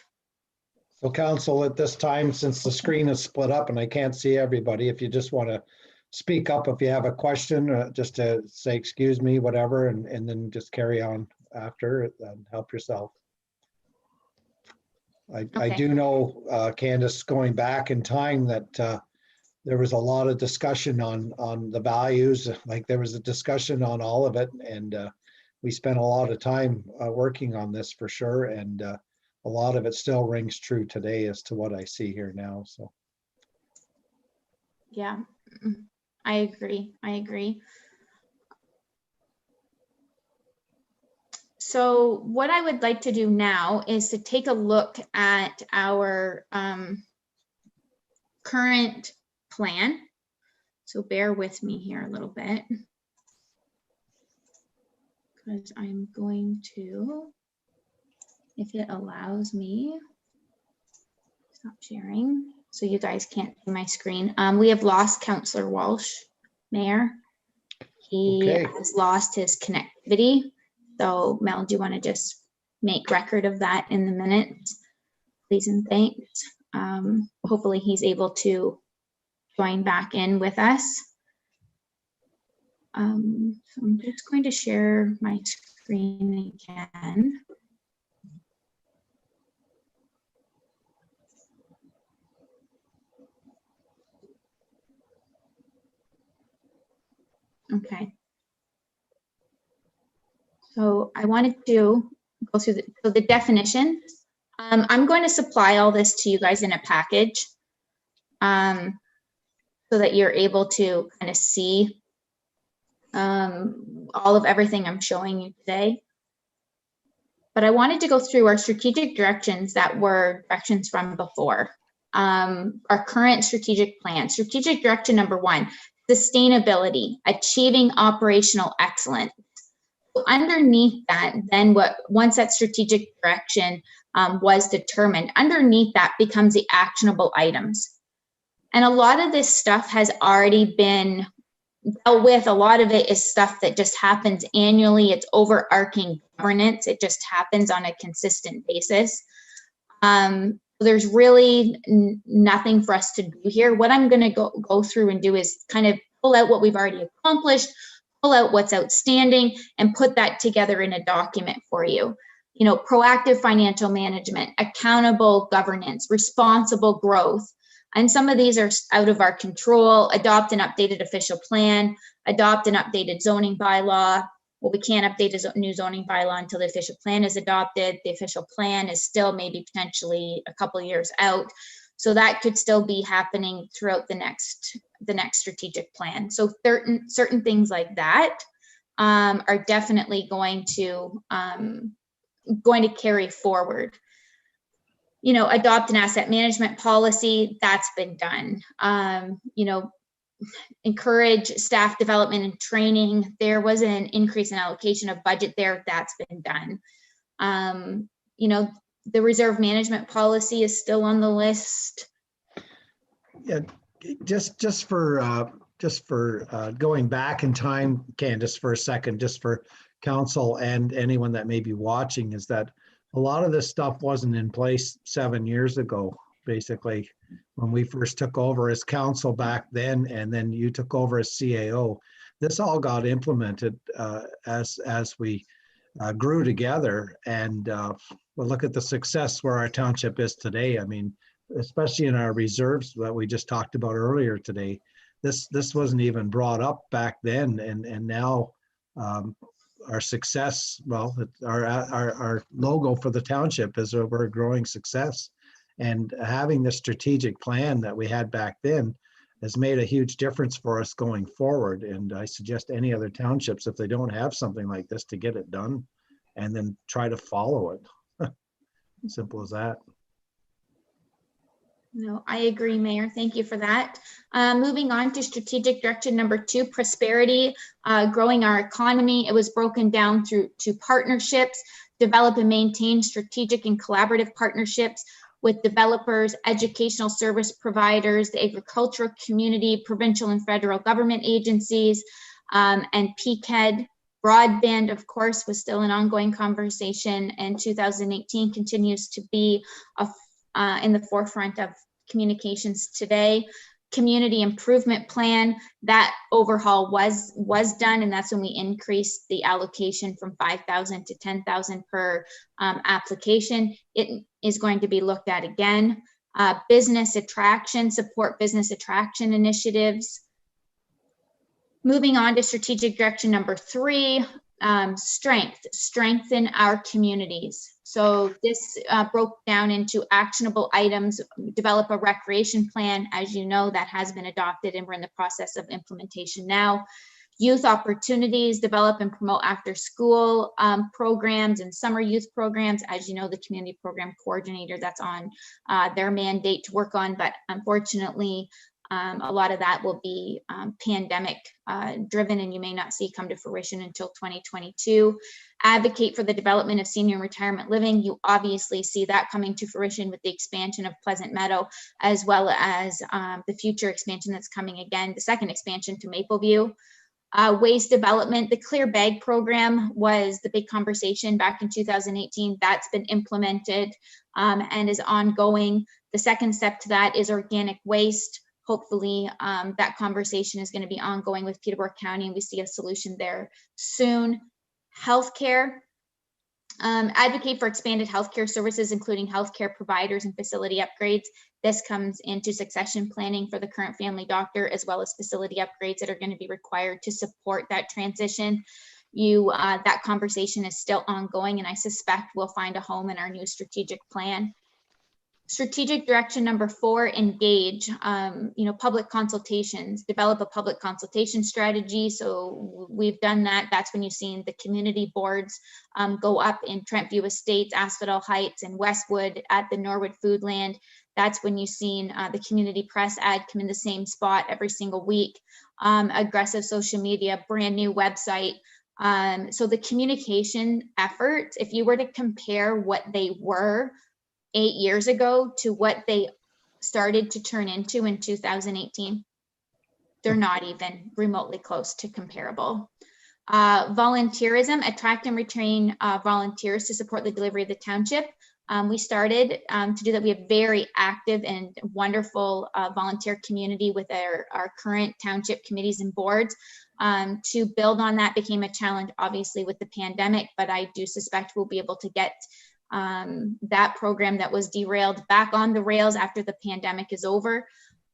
Speaker 1: So council, at this time, since the screen is split up and I can't see everybody, if you just want to speak up, if you have a question, just to say, excuse me, whatever, and then just carry on after and help yourself. I
Speaker 3: Okay.
Speaker 1: do know, Candace, going back in time that there was a lot of discussion on the values, like there was a discussion on all of it. And we spent a lot of time working on this for sure. And a lot of it still rings true today as to what I see here now. So.
Speaker 3: Yeah, I agree. So what I would like to do now is to take a look at our current plan. So bear with me here a little bit, because I'm going to, if it allows me, stop sharing so you guys can't see my screen. We have lost Councillor Walsh, Mayor. He has lost his connectivity. So Mel, do you want to just make record of that in the minutes, please and thanks. Hopefully he's able to join back in with us. So I'm just going to share my screen again. Okay. So I wanted to go through the definitions. I'm going to supply all this to you guys in a package so that you're able to kind of see all of everything I'm showing you today. But I wanted to go through our strategic directions that were directions from before. Our current strategic plan. Strategic direction number 1, sustainability, achieving operational excellence. So underneath that, then once that strategic direction was determined, underneath that becomes the actionable items. And a lot of this stuff has already been dealt with. A lot of it is stuff that just happens annually. It's overarching governance. It just happens on a consistent basis. There's really nothing for us to do here. What I'm going to go through and do is kind of pull out what we've already accomplished, pull out what's outstanding, and put that together in a document for you. Proactive financial management, accountable governance, responsible growth. And some of these are out of our control. Adopt an updated official plan, adopt an updated zoning bylaw. Well, we can't update a new zoning bylaw until the official plan is adopted. The official plan is still maybe potentially a couple of years out. So that could still be happening throughout the next strategic plan. So certain things like that are definitely going to carry forward. Adopt an asset management policy, that's been done. Encourage staff development and training. There was an increase in allocation of budget there, that's been done. The reserve management policy is still on the list.
Speaker 1: Yeah, just for going back in time, Candace, for a second, just for council and anyone that may be watching, is that a lot of this stuff wasn't in place 7 years ago, basically, when we first took over as council back then, and then you took over as CAO. This all got implemented as we grew together, and well, look at the success where our township is today. I mean, especially in our reserves that we just talked about earlier today. This wasn't even brought up back then, and now our success, well, our logo for the township is we're a growing success. And having the strategic plan that we had back then has made a huge difference for us going forward. And I suggest any other townships, if they don't have something like this, to get it done and then try to follow it. Simple as that.
Speaker 3: No, I agree, Mayor. Thank you for that. Moving on to strategic direction number 2, prosperity, growing our economy. It was broken down through to partnerships, develop and maintain strategic and collaborative partnerships with developers, educational service providers, the agricultural community, provincial and federal government agencies, And PCAD broadband, of course, was still an ongoing conversation, and 2018 continues to be in the forefront of communications today. Community improvement plan, that overhaul was done, and that's when we increased the allocation from 5,000 to 10,000 per application. It is going to be looked at again. Business attraction, support business attraction initiatives. Moving on to strategic direction number 3, strengthen our communities. So this broke down into actionable items, develop a recreation plan. As you know, that has been adopted and we're in the process of implementation now. Youth opportunities, develop and promote after school programs and summer youth programs. As you know, the community program coordinator, that's on their mandate to work on, but unfortunately, a lot of that will be pandemic driven, and you may not see come to fruition until 2022. Advocate for the development of senior and retirement living. You obviously see that coming to fruition with the expansion of Pleasant Meadow, as well as the future expansion that's coming again, the second expansion to Mapleview. Waste development, the Clear Bag program was the big conversation back in 2018. That's been implemented and is ongoing. The second step to that is organic waste. Hopefully that conversation is going to be ongoing with Peterborough County, and we see a solution there soon. Healthcare, advocate for expanded healthcare services, including healthcare providers and facility upgrades. This comes into succession planning for the current family doctor, as well as facility upgrades that are going to be required to support that transition. That conversation is still ongoing, and I suspect we'll find a home in our new strategic plan. Strategic direction number 4, engage, public consultations, develop a public consultation strategy. So we've done that. That's when you've seen the community boards go up in Trentview Estates, Asphodel Heights, and Westwood at the Norwood Foodland. That's when you've seen the community press ad come in the same spot every single week. Aggressive social media, brand new website. So the communication efforts, if you were to compare what they were 8 years ago to what they started to turn into in 2018, they're not even remotely close to comparable. Volunteerism, attract and retain volunteers to support the delivery of the township. We started to do that. We have very active and wonderful volunteer community with our current township committees and boards. To build on that became a challenge, obviously, with the pandemic, but I do suspect we'll be able to get that program that was derailed back on the rails after the pandemic is over.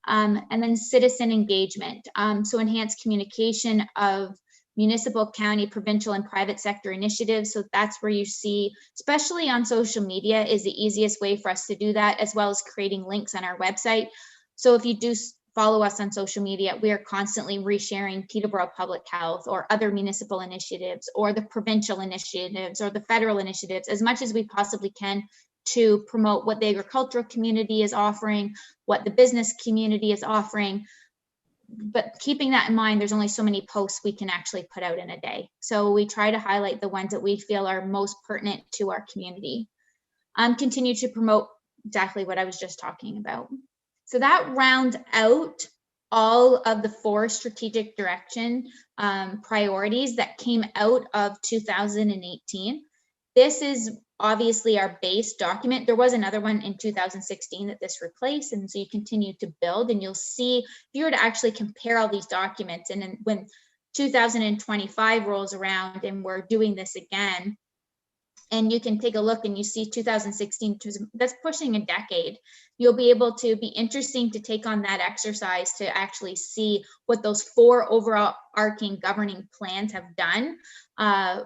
Speaker 3: And then citizen engagement. So enhanced communication of municipal, county, provincial, and private sector initiatives. So that's where you see, especially on social media, is the easiest way for us to do that, as well as creating links on our website. So if you do follow us on social media, we are constantly resharing Peterborough Public Health or other municipal initiatives or the provincial initiatives or the federal initiatives as much as we possibly can to promote what the agricultural community is offering, what the business community is offering. But keeping that in mind, there's only so many posts we can actually put out in a day. So we try to highlight the ones that we feel are most pertinent to our community. Continue to promote exactly what I was just talking about. So that rounds out all of the 4 strategic direction priorities that came out of 2018. This is obviously our base document. There was another one in 2016 that this replaced, and so you continue to build, and you'll see, if you were to actually compare all these documents, and then when 2025 rolls around and we're doing this again, and you can take a look and you see 2016, that's pushing a decade. You'll be able to be interesting to take on that exercise to actually see what those 4 overall arcing governing plans have done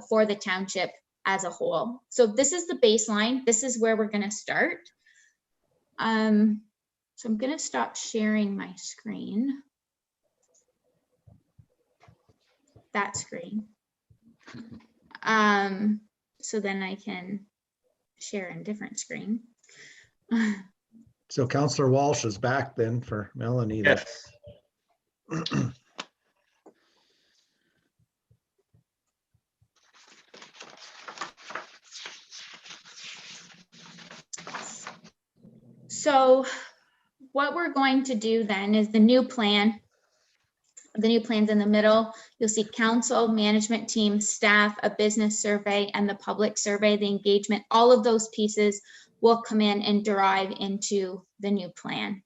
Speaker 3: for the township as a whole. So this is the baseline. This is where we're going to start. So I'm going to stop sharing my screen. That screen. So then I can share a different screen.
Speaker 1: So Councillor Walsh is back then for Melanie.
Speaker 7: Yes.
Speaker 3: So what we're going to do then is the new plan. The new plan's in the middle. You'll see council, management team, staff, a business survey, and the public survey, the engagement. All of those pieces will come in and derive into the new plan.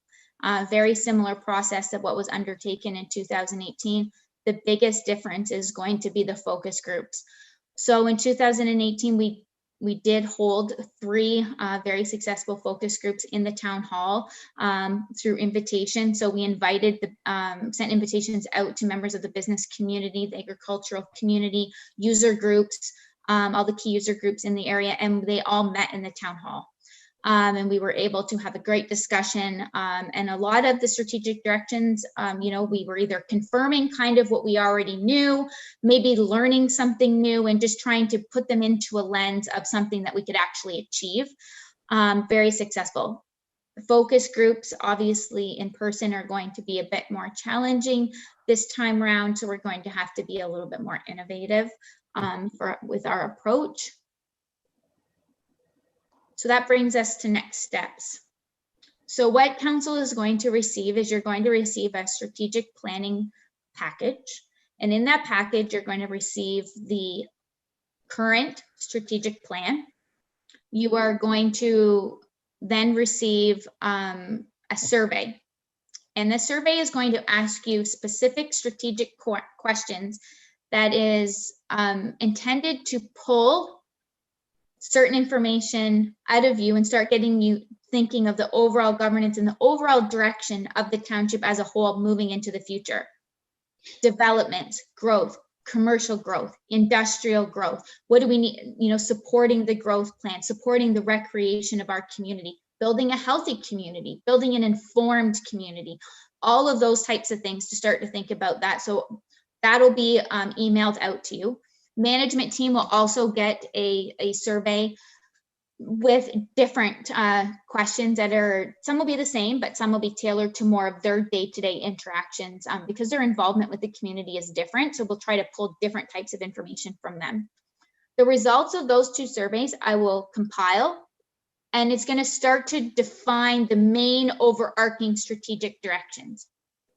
Speaker 3: Very similar process of what was undertaken in 2018. The biggest difference is going to be the focus groups. So in 2018, we did hold 3 very successful focus groups in the town hall through invitation. So we invited sent invitations out to members of the business community, the agricultural community, user groups, all the key user groups in the area, and they all met in the town hall. And we were able to have a great discussion, and a lot of the strategic directions, we were either confirming kind of what we already knew, maybe learning something new, and just trying to put them into a lens of something that we could actually achieve. Very successful. Focus groups, obviously in person, are going to be a bit more challenging this time around, so we're going to have to be a little bit more innovative with our approach. So that brings us to next steps. So what council is going to receive is you're going to receive a strategic planning package. And in that package, you're going to receive the current strategic plan. You are going to then receive a survey. And the survey is going to ask you specific strategic questions that is intended to pull certain information out of you and start getting you thinking of the overall governance and the overall direction of the township as a whole moving into the future. Development, growth, commercial growth, industrial growth. What do we need? Supporting the growth plan, supporting the recreation of our community, building a healthy community, building an informed community, all of those types of things to start to think about that. So that'll be emailed out to you. Management team will also get a survey with different questions that some will be the same, but some will be tailored to more of their day-to-day interactions because their involvement with the community is different. So we'll try to pull different types of information from them. The results of those 2 surveys I will compile, and it's going to start to define the main overarching strategic directions.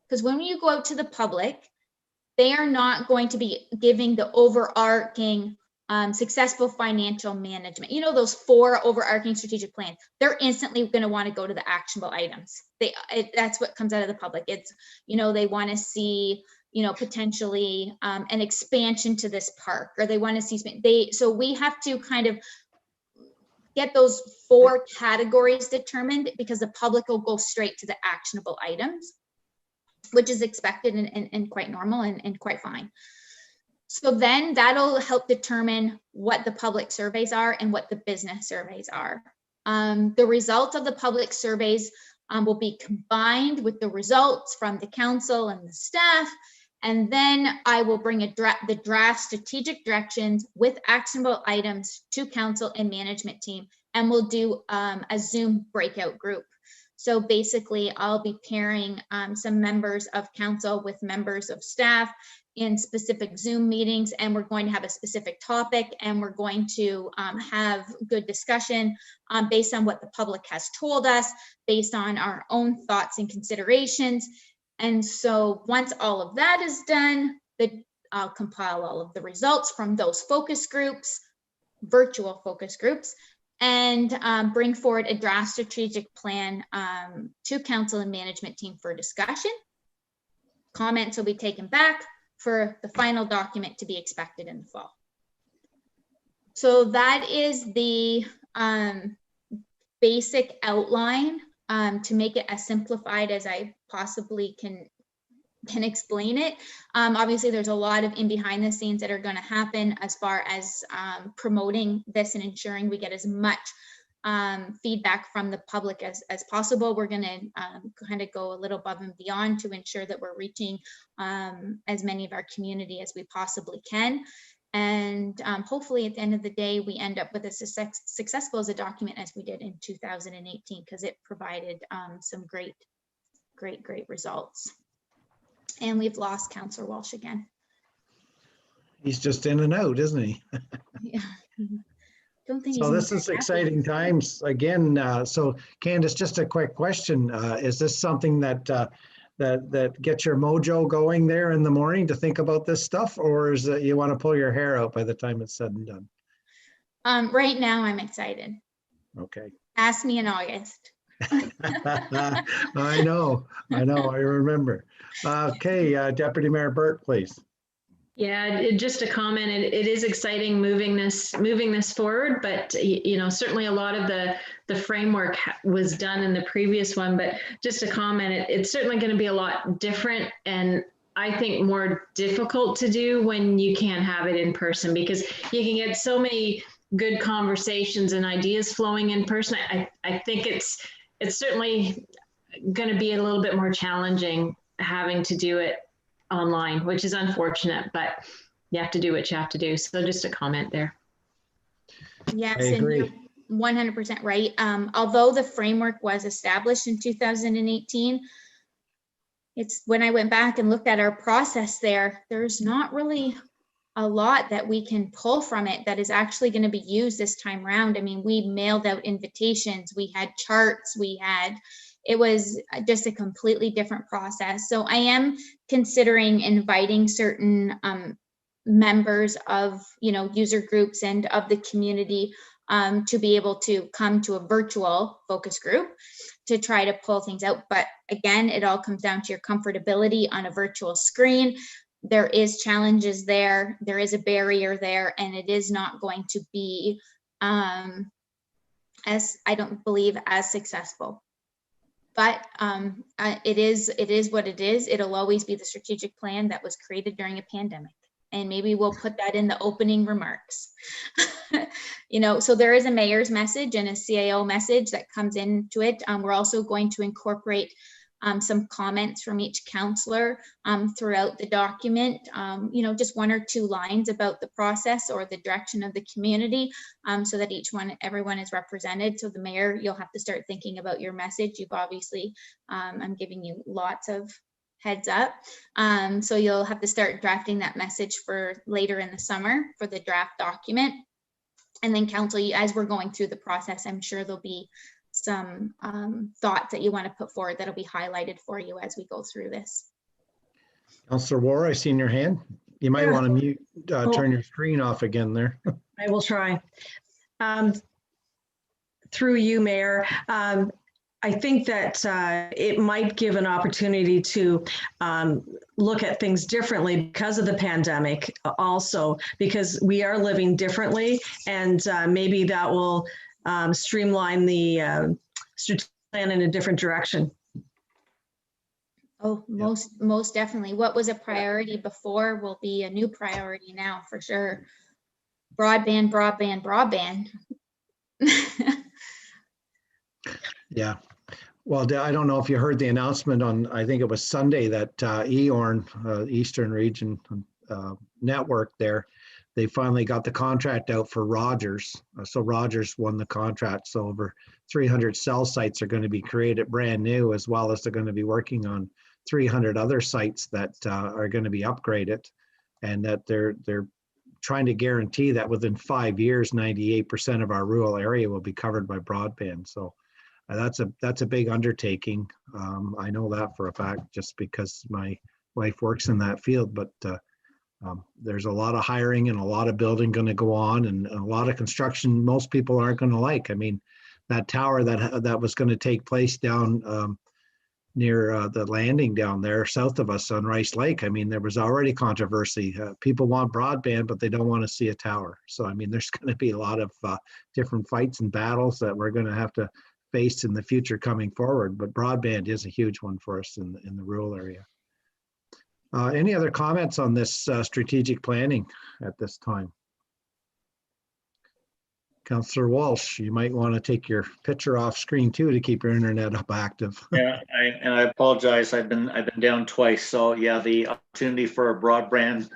Speaker 3: Because when you go out to the public, they are not going to be giving the overarching successful financial management. Those 4 overarching strategic plans. They're instantly going to want to go to the actionable items. That's what comes out of the public. It's, they want to see, potentially an expansion to this park, or they want to see, so we have to kind of get those 4 categories determined because the public will go straight to the actionable items, which is expected and quite normal and quite fine. So then that'll help determine what the public surveys are and what the business surveys are. The results of the public surveys will be combined with the results from the council and the staff. And then I will bring the draft strategic directions with actionable items to council and management team, and we'll do a Zoom breakout group. So basically, I'll be pairing some members of council with members of staff in specific Zoom meetings, and we're going to have a specific topic, and we're going to have good discussion based on what the public has told us, based on our own thoughts and considerations. And so once all of that is done, I'll compile all of the results from those focus groups, virtual focus groups, and bring forward a draft strategic plan to council and management team for discussion. Comments will be taken back for the final document to be expected in the fall. So that is the basic outline to make it as simplified as I possibly can explain it. Obviously, there's a lot of behind the scenes that are going to happen as far as promoting this and ensuring we get as much feedback from the public as possible. We're going to kind of go a little above and beyond to ensure that we're reaching as many of our community as we possibly can. And hopefully at the end of the day, we end up with as successful as a document as we did in 2018, because it provided some great results. And we've lost Councillor Walsh again.
Speaker 1: He's just in and out, isn't he?
Speaker 3: Yeah. Don't think
Speaker 1: So this is exciting times again. So Candace, just a quick question. Is this something that that get your mojo going there in the morning to think about this stuff, or is it you want to pull your hair out by the time it's said and done?
Speaker 3: Right now, I'm excited.
Speaker 1: Okay.
Speaker 3: Ask me in August.
Speaker 1: I know, I remember. Okay, Deputy Mayor Burt, please.
Speaker 2: Yeah, just a comment. It is exciting moving this forward, but certainly a lot of the framework was done in the previous one. But just a comment, it's certainly going to be a lot different, and I think more difficult to do when you can't have it in person, because you can get so many good conversations and ideas flowing in person. I think it's certainly going to be a little bit more challenging having to do it online, which is unfortunate, but you have to do what you have to do. So just a comment there.
Speaker 3: Yes,
Speaker 1: I agree.
Speaker 3: and you're 100% right. Although the framework was established in 2018, it's when I went back and looked at our process there's not really a lot that we can pull from it that is actually going to be used this time around. I mean, we mailed out invitations, we had charts, it was just a completely different process. So I am considering inviting certain members of, user groups and of the community to be able to come to a virtual focus group to try to pull things out. But again, it all comes down to your comfortability on a virtual screen. There is challenges there. There is a barrier there, and it is not going to be, as I don't believe, as successful. But it is what it is. It'll always be the strategic plan that was created during a pandemic. And maybe we'll put that in the opening remarks. So there is a mayor's message and a CAO message that comes into it. We're also going to incorporate some comments from each counselor throughout the document, just 1 or 2 lines about the process or the direction of the community, so that everyone is represented. So the mayor, you'll have to start thinking about your message. You've obviously, I'm giving you lots of heads up. So you'll have to start drafting that message for later in the summer for the draft document. And then council, as we're going through the process, I'm sure there'll be some thoughts that you want to put forward that'll be highlighted for you as we go through this.
Speaker 1: Councillor War, I seen your hand. You might want to mute, turn your screen off again there.
Speaker 4: I will try. Through you, Mayor, I think that it might give an opportunity to look at things differently because of the pandemic also, because we are living differently, and maybe that will streamline the strategic plan in a different direction.
Speaker 3: Oh, most definitely. What was a priority before will be a new priority now for sure. Broadband.
Speaker 1: Yeah. Well, I don't know if you heard the announcement on, I think it was Sunday, that EORN, Eastern Region Network there, they finally got the contract out for Rogers. So Rogers won the contract. So over 300 cell sites are going to be created brand new, as well as they're going to be working on 300 other sites that are going to be upgraded, and that they're trying to guarantee that within 5 years, 98% of our rural area will be covered by broadband. So that's a big undertaking. I know that for a fact, just because my wife works in that field, but there's a lot of hiring and a lot of building going to go on, and a lot of construction most people aren't going to like. I mean, that tower that was going to take place down near the landing down there south of us on Rice Lake, I mean, there was already controversy. People want broadband, but they don't want to see a tower. So, I mean, there's going to be a lot of different fights and battles that we're going to have to face in the future coming forward. But broadband is a huge one for us in the rural area. Any other comments on this strategic planning at this time? Councillor Walsh, you might want to take your picture off screen too to keep your internet up active.
Speaker 7: Yeah, I apologize. I've been down twice. So yeah, the opportunity for a broadband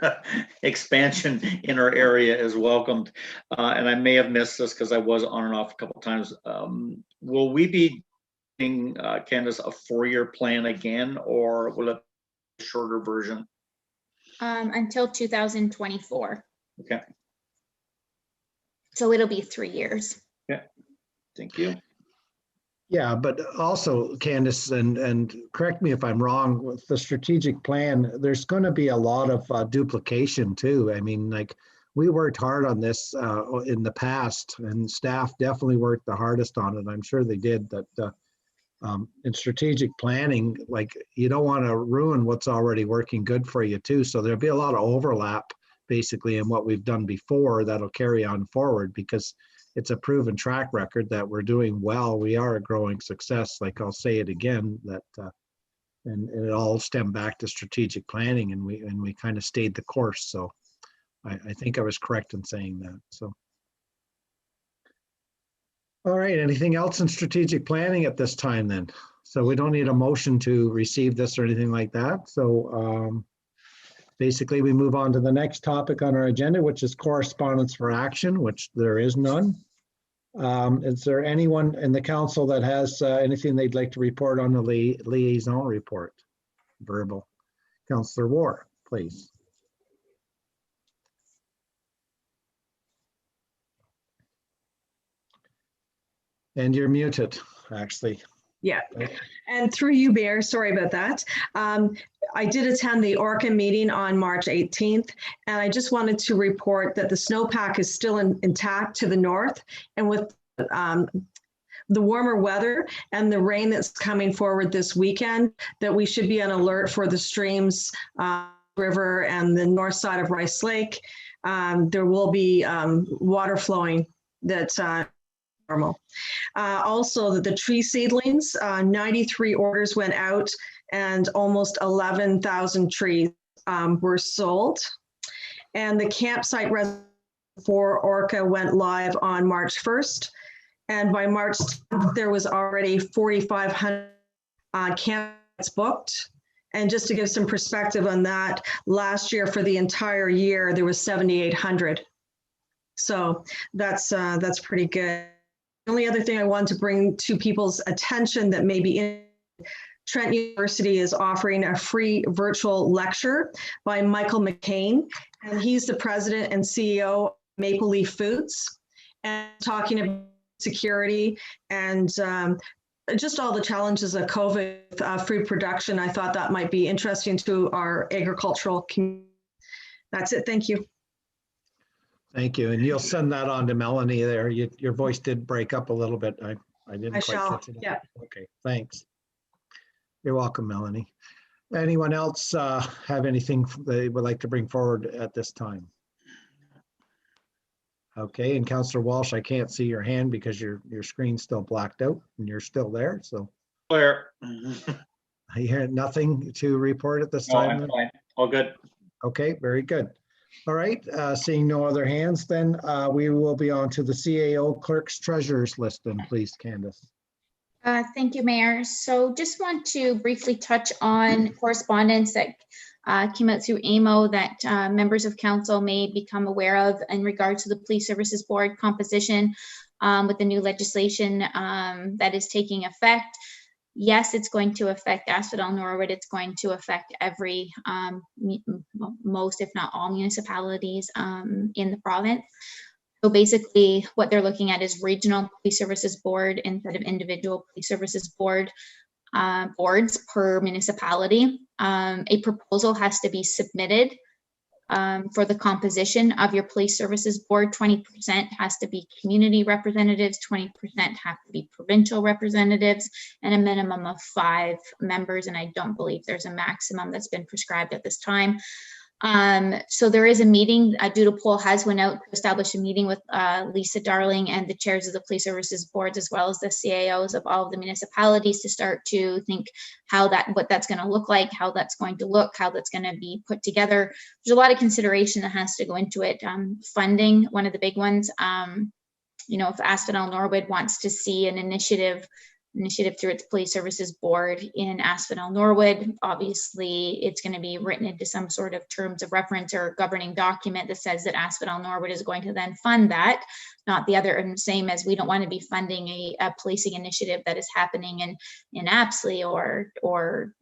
Speaker 7: expansion in our area is welcomed. And I may have missed this because I was on and off a couple of times. Will we be doing, Candace, a 4-year plan again, or will it be a shorter version?
Speaker 3: Until 2024.
Speaker 7: Okay.
Speaker 3: So it'll be 3 years.
Speaker 7: Yeah. Thank you.
Speaker 1: Yeah, but also Candace, and correct me if I'm wrong, with the strategic plan, there's going to be a lot of duplication too. I mean, like we worked hard on this in the past, and staff definitely worked the hardest on it. I'm sure they did. That in strategic planning, like you don't want to ruin what's already working good for you too. So there'll be a lot of overlap basically in what we've done before that'll carry on forward, because it's a proven track record that we're doing well. We are a growing success. Like I'll say it again, that and it all stemmed back to strategic planning, and we kind of stayed the course. So I think I was correct in saying that. So. All right, anything else in strategic planning at this time then? So we don't need a motion to receive this or anything like that. So basically we move on to the next topic on our agenda, which is correspondence for action, which there is none. Is there anyone in the council that has anything they'd like to report on the liaison report? Verbal. Councillor War, please. And you're muted, actually.
Speaker 4: Yeah, and through you, Mayor, sorry about that. I did attend the ORCA meeting on March 18th, and I just wanted to report that the snowpack is still intact to the north, and with the warmer weather and the rain that's coming forward this weekend, that we should be on alert for the streams, river and the north side of Rice Lake. There will be water flowing that's normal. Also, the tree seedlings, 93 orders went out and almost 11,000 trees were sold. And the campsite for ORCA went live on March 1st. And by March 10th, there was already 4,500 campsites booked. And just to give some perspective on that, last year for the entire year, there was 7,800. So that's pretty good. The only other thing I want to bring to people's attention that maybe in Trent University is offering a free virtual lecture by Michael McCain, and he's the president and CEO of Maple Leaf Foods, and talking about security and just all the challenges of COVID food production. I thought that might be interesting to our agricultural community. That's it. Thank you.
Speaker 1: Thank you. And you'll send that on to Melanie there. Your voice did break up a little bit. I didn't quite catch it.
Speaker 4: Yeah.
Speaker 1: Okay, thanks. You're welcome, Melanie. Anyone else have anything they would like to bring forward at this time? Okay, and Councillor Walsh, I can't see your hand because your screen's still blacked out and you're still there, so.
Speaker 7: Clear.
Speaker 1: I hear nothing to report at this
Speaker 7: No,
Speaker 1: time.
Speaker 7: I'm fine. All good.
Speaker 1: Okay, very good. All right, seeing no other hands, then we will be on to the CAO clerk's treasurer's list then, please, Candace.
Speaker 3: Thank you, Mayor. So just want to briefly touch on correspondence that came out through AMO that members of council may become aware of in regard to the Police Services Board composition with the new legislation that is taking effect. Yes, it's going to affect Asphodel-Norwood. It's going to affect every, most if not all municipalities in the province. So basically what they're looking at is regional police services board instead of individual police services board boards per municipality. A proposal has to be submitted for the composition of your police services board. 20% has to be community representatives, 20% have to be provincial representatives, and a minimum of 5 members. And I don't believe there's a maximum that's been prescribed at this time. So there is a meeting, Doodle Poll has went out to establish a meeting with Lisa Darling and the chairs of the police services boards, as well as the CAOs of all of the municipalities, to start to think what that's going to look like, how that's going to look, how that's going to be put together. There's a lot of consideration that has to go into it. Funding, one of the big ones. You know, if Asphodel-Norwood wants to see an initiative through its police services board in Asphodel-Norwood, obviously it's going to be written into some sort of terms of reference or governing document that says that Asphodel-Norwood is going to then fund that. not the other, and same as we don't want to be funding a policing initiative that is happening in Apsley or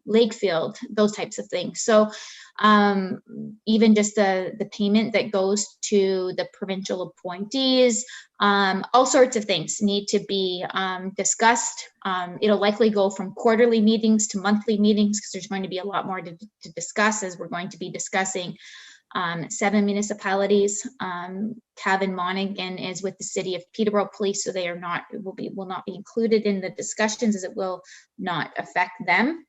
Speaker 3: Lakefield, those types of things. So even just the payment that goes to the provincial appointees, all sorts of things need to be discussed. It'll likely go from quarterly meetings to monthly meetings because there's going to be a lot more to discuss, as we're going to be discussing 7 municipalities. Cavan Monaghan is with the City of Peterborough Police, so they are not will not be included in the discussions, as it will not affect them.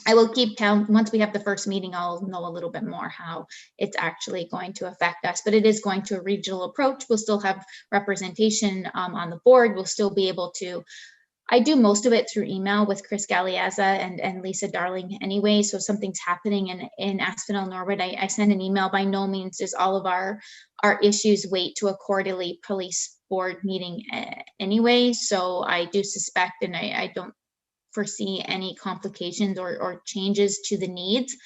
Speaker 3: I will keep count. Once we have the first meeting, I'll know a little bit more how it's actually going to affect us, but it is going to a regional approach. We'll still have representation on the board. We'll still be able to, I do most of it through email with Chris Galeazza and Lisa Darling anyway. So if something's happening in Asphodel-Norwood, I send an email. By no means does all of our issues wait to a quarterly police board meeting anyway. So I do suspect, and I don't foresee any complications or changes to the needs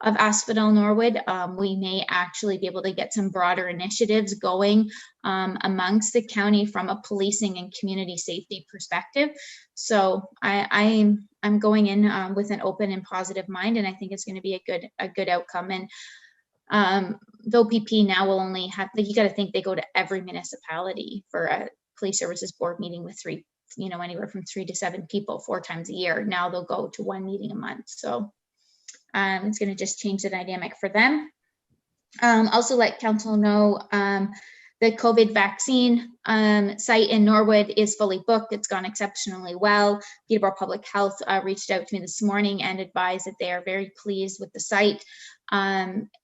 Speaker 3: of Asphodel-Norwood. We may actually be able to get some broader initiatives going amongst the county from a policing and community safety perspective. So I'm going in with an open and positive mind, and I think it's going to be a good outcome. And the OPP now will only have, like, you got to think they go to every municipality for a police services board meeting with anywhere from 3 to 7 people 4 times a year. Now they'll go to 1 meeting a month. So it's going to just change the dynamic for them. Also let council know the COVID vaccine site in Norwood is fully booked. It's gone exceptionally well. Peterborough Public Health reached out to me this morning and advised that they are very pleased with the site.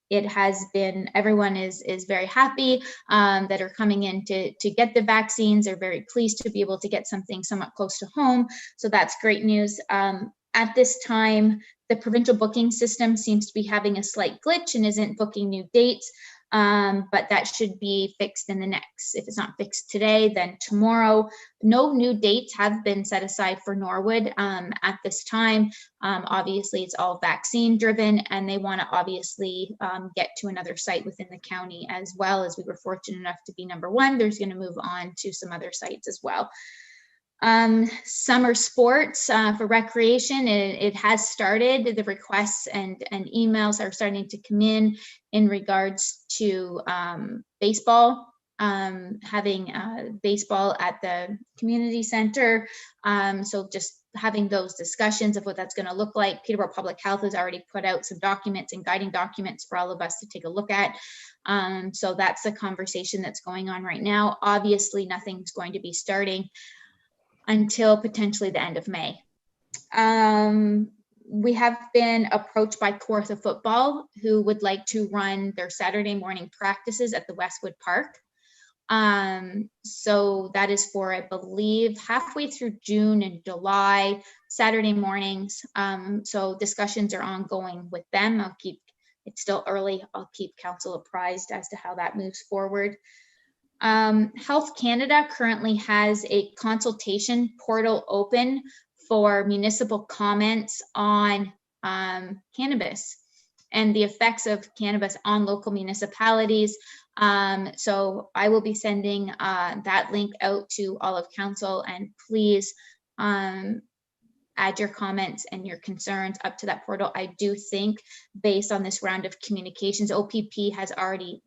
Speaker 3: It has been, everyone is very happy that are coming in to get the vaccines. They're very pleased to be able to get something somewhat close to home. So that's great news. At this time, the provincial booking system seems to be having a slight glitch and isn't booking new dates, but that should be fixed in the next, if it's not fixed today, then tomorrow. No new dates have been set aside for Norwood at this time. Obviously, it's all vaccine driven, and they want to obviously get to another site within the county as well. As we were fortunate enough to be number 1, there's going to move on to some other sites as well. Summer sports for recreation, it has started. The requests and emails are starting to come in regards to baseball, having baseball at the community center. So just having those discussions of what that's going to look like. Peterborough Public Health has already put out some documents and guiding documents for all of us to take a look at. So that's the conversation that's going on right now. Obviously, nothing's going to be starting until potentially the end of May. We have been approached by Kawartha Football, who would like to run their Saturday morning practices at the Westwood Park. So that is for, I believe, halfway through June and July, Saturday mornings. So discussions are ongoing with them. It's still early. I'll keep council apprised as to how that moves forward. Health Canada currently has a consultation portal open for municipal comments on cannabis and the effects of cannabis on local municipalities. So I will be sending that link out to all of council, and please add your comments and your concerns up to that portal. I do think, based on this round of communications, OPP has already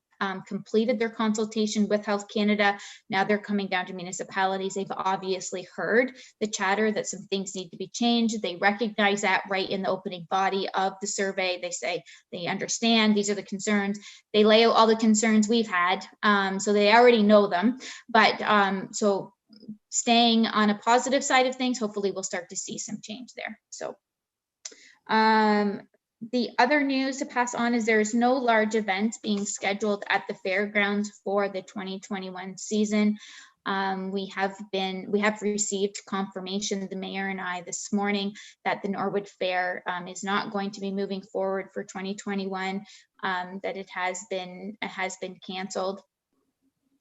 Speaker 3: completed their consultation with Health Canada. Now they're coming down to municipalities. They've obviously heard the chatter that some things need to be changed. They recognize that right in the opening body of the survey. They say they understand these are the concerns. They lay out all the concerns we've had, so they already know them. But so staying on a positive side of things, hopefully we'll start to see some change there. So the other news to pass on is there is no large events being scheduled at the fairgrounds for the 2021 season. We have received confirmation, the mayor and I this morning, that the Norwood Fair is not going to be moving forward for 2021, that it has been canceled.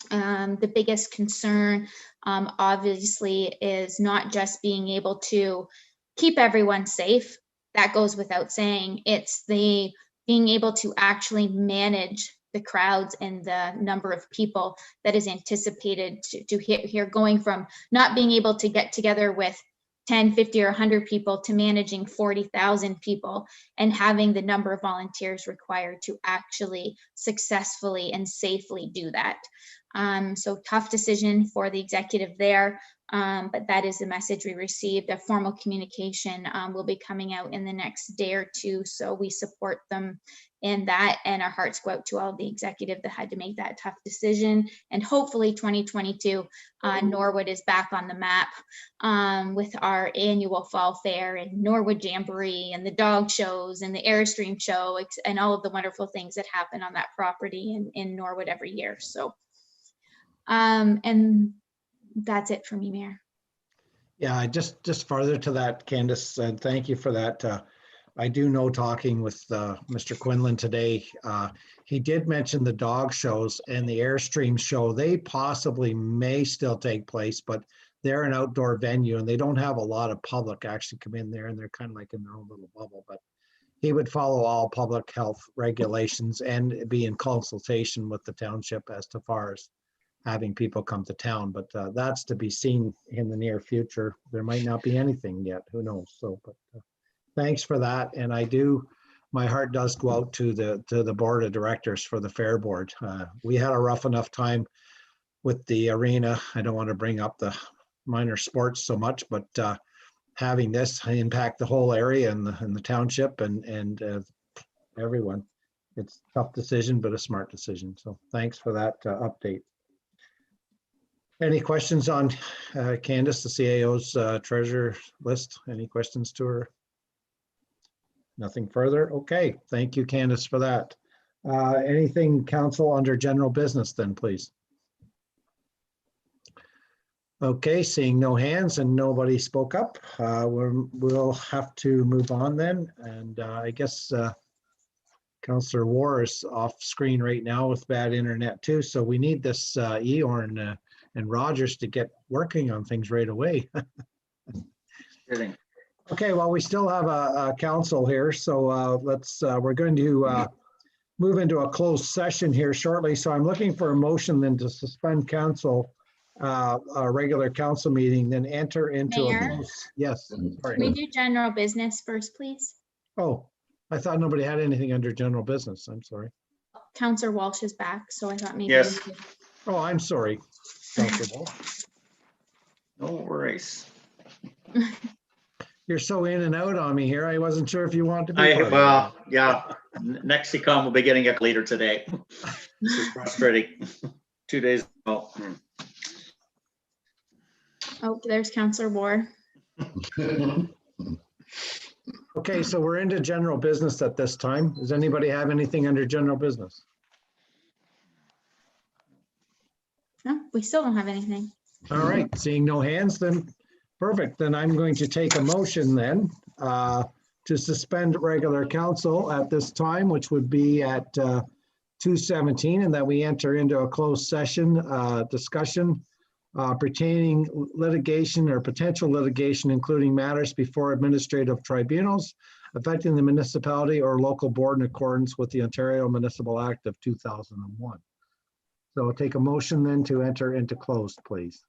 Speaker 3: The biggest concern obviously is not just being able to keep everyone safe. That goes without saying. It's the being able to actually manage the crowds and the number of people that is anticipated to hit here, going from not being able to get together with 10, 50, or 100 people to managing 40,000 people and having the number of volunteers required to actually successfully and safely do that. So tough decision for the executive there, but that is the message we received. A formal communication will be coming out in the next day or two, so we support them in that, and our hearts go out to all the executive that had to make that tough decision. And hopefully 2022, Norwood is back on the map with our annual fall fair and Norwood Jamboree and the dog shows and the Airstream show and all of the wonderful things that happen on that property in Norwood every year. So, and that's it for me, Mayor.
Speaker 1: Yeah, just further to that, Candace, thank you for that. I do know, talking with Mr. Quinlan today, he did mention the dog shows and the Airstream show. They possibly may still take place, but they're an outdoor venue and they don't have a lot of public actually come in there, and they're kind of like in their own little bubble. But he would follow all public health regulations and be in consultation with the township as to far as having people come to town. But that's to be seen in the near future. There might not be anything yet, who knows? So, but thanks for that. And my heart does go out to the board of directors for the fair board. We had a rough enough time with the arena. I don't want to bring up the minor sports so much, but having this impact the whole area and the township and everyone, it's a tough decision, but a smart decision. So thanks for that update. Any questions on Candace, the CAO's treasurer list? Any questions to her? Nothing further? Okay, thank you, Candace, for that. Anything council under general business then, please? Okay, seeing no hands and nobody spoke up, we'll have to move on then. And I guess Councillor War is off screen right now with bad internet too. So we need this Eorn and Rogers to get working on things right away.
Speaker 7: Kidding.
Speaker 1: Okay, well, we still have a council here, so we're going to move into a closed session here shortly. So I'm looking for a motion then to suspend council, a regular council meeting, then enter into
Speaker 3: Mayor?
Speaker 1: a closed. Yes.
Speaker 3: Can
Speaker 1: Sorry.
Speaker 3: we do general business first, please?
Speaker 1: Oh, I thought nobody had anything under general business. I'm sorry.
Speaker 3: Councillor Walsh is back, so I thought maybe.
Speaker 7: Yes.
Speaker 3: we could-
Speaker 1: Oh, I'm sorry. Councilor Wolf.
Speaker 7: No worries.
Speaker 1: You're so in and out on me here. I wasn't sure if you wanted to be. part of
Speaker 7: Well, yeah, next to come, we'll be getting it later today. This is frustrating. 2 days ago.
Speaker 3: Oh, there's Councillor War.
Speaker 1: Okay, so we're into general business at this time. Does anybody have anything under general business?
Speaker 3: No, we still don't have anything.
Speaker 1: All right, seeing no hands, then perfect. Then I'm going to take a motion then to suspend regular council at this time, which would be at 2:17, and that we enter into a closed session discussion pertaining litigation or potential litigation, including matters before administrative tribunals affecting the municipality or local board in accordance with the Ontario Municipal Act of 2001. So I'll take a motion then to enter into closed, please.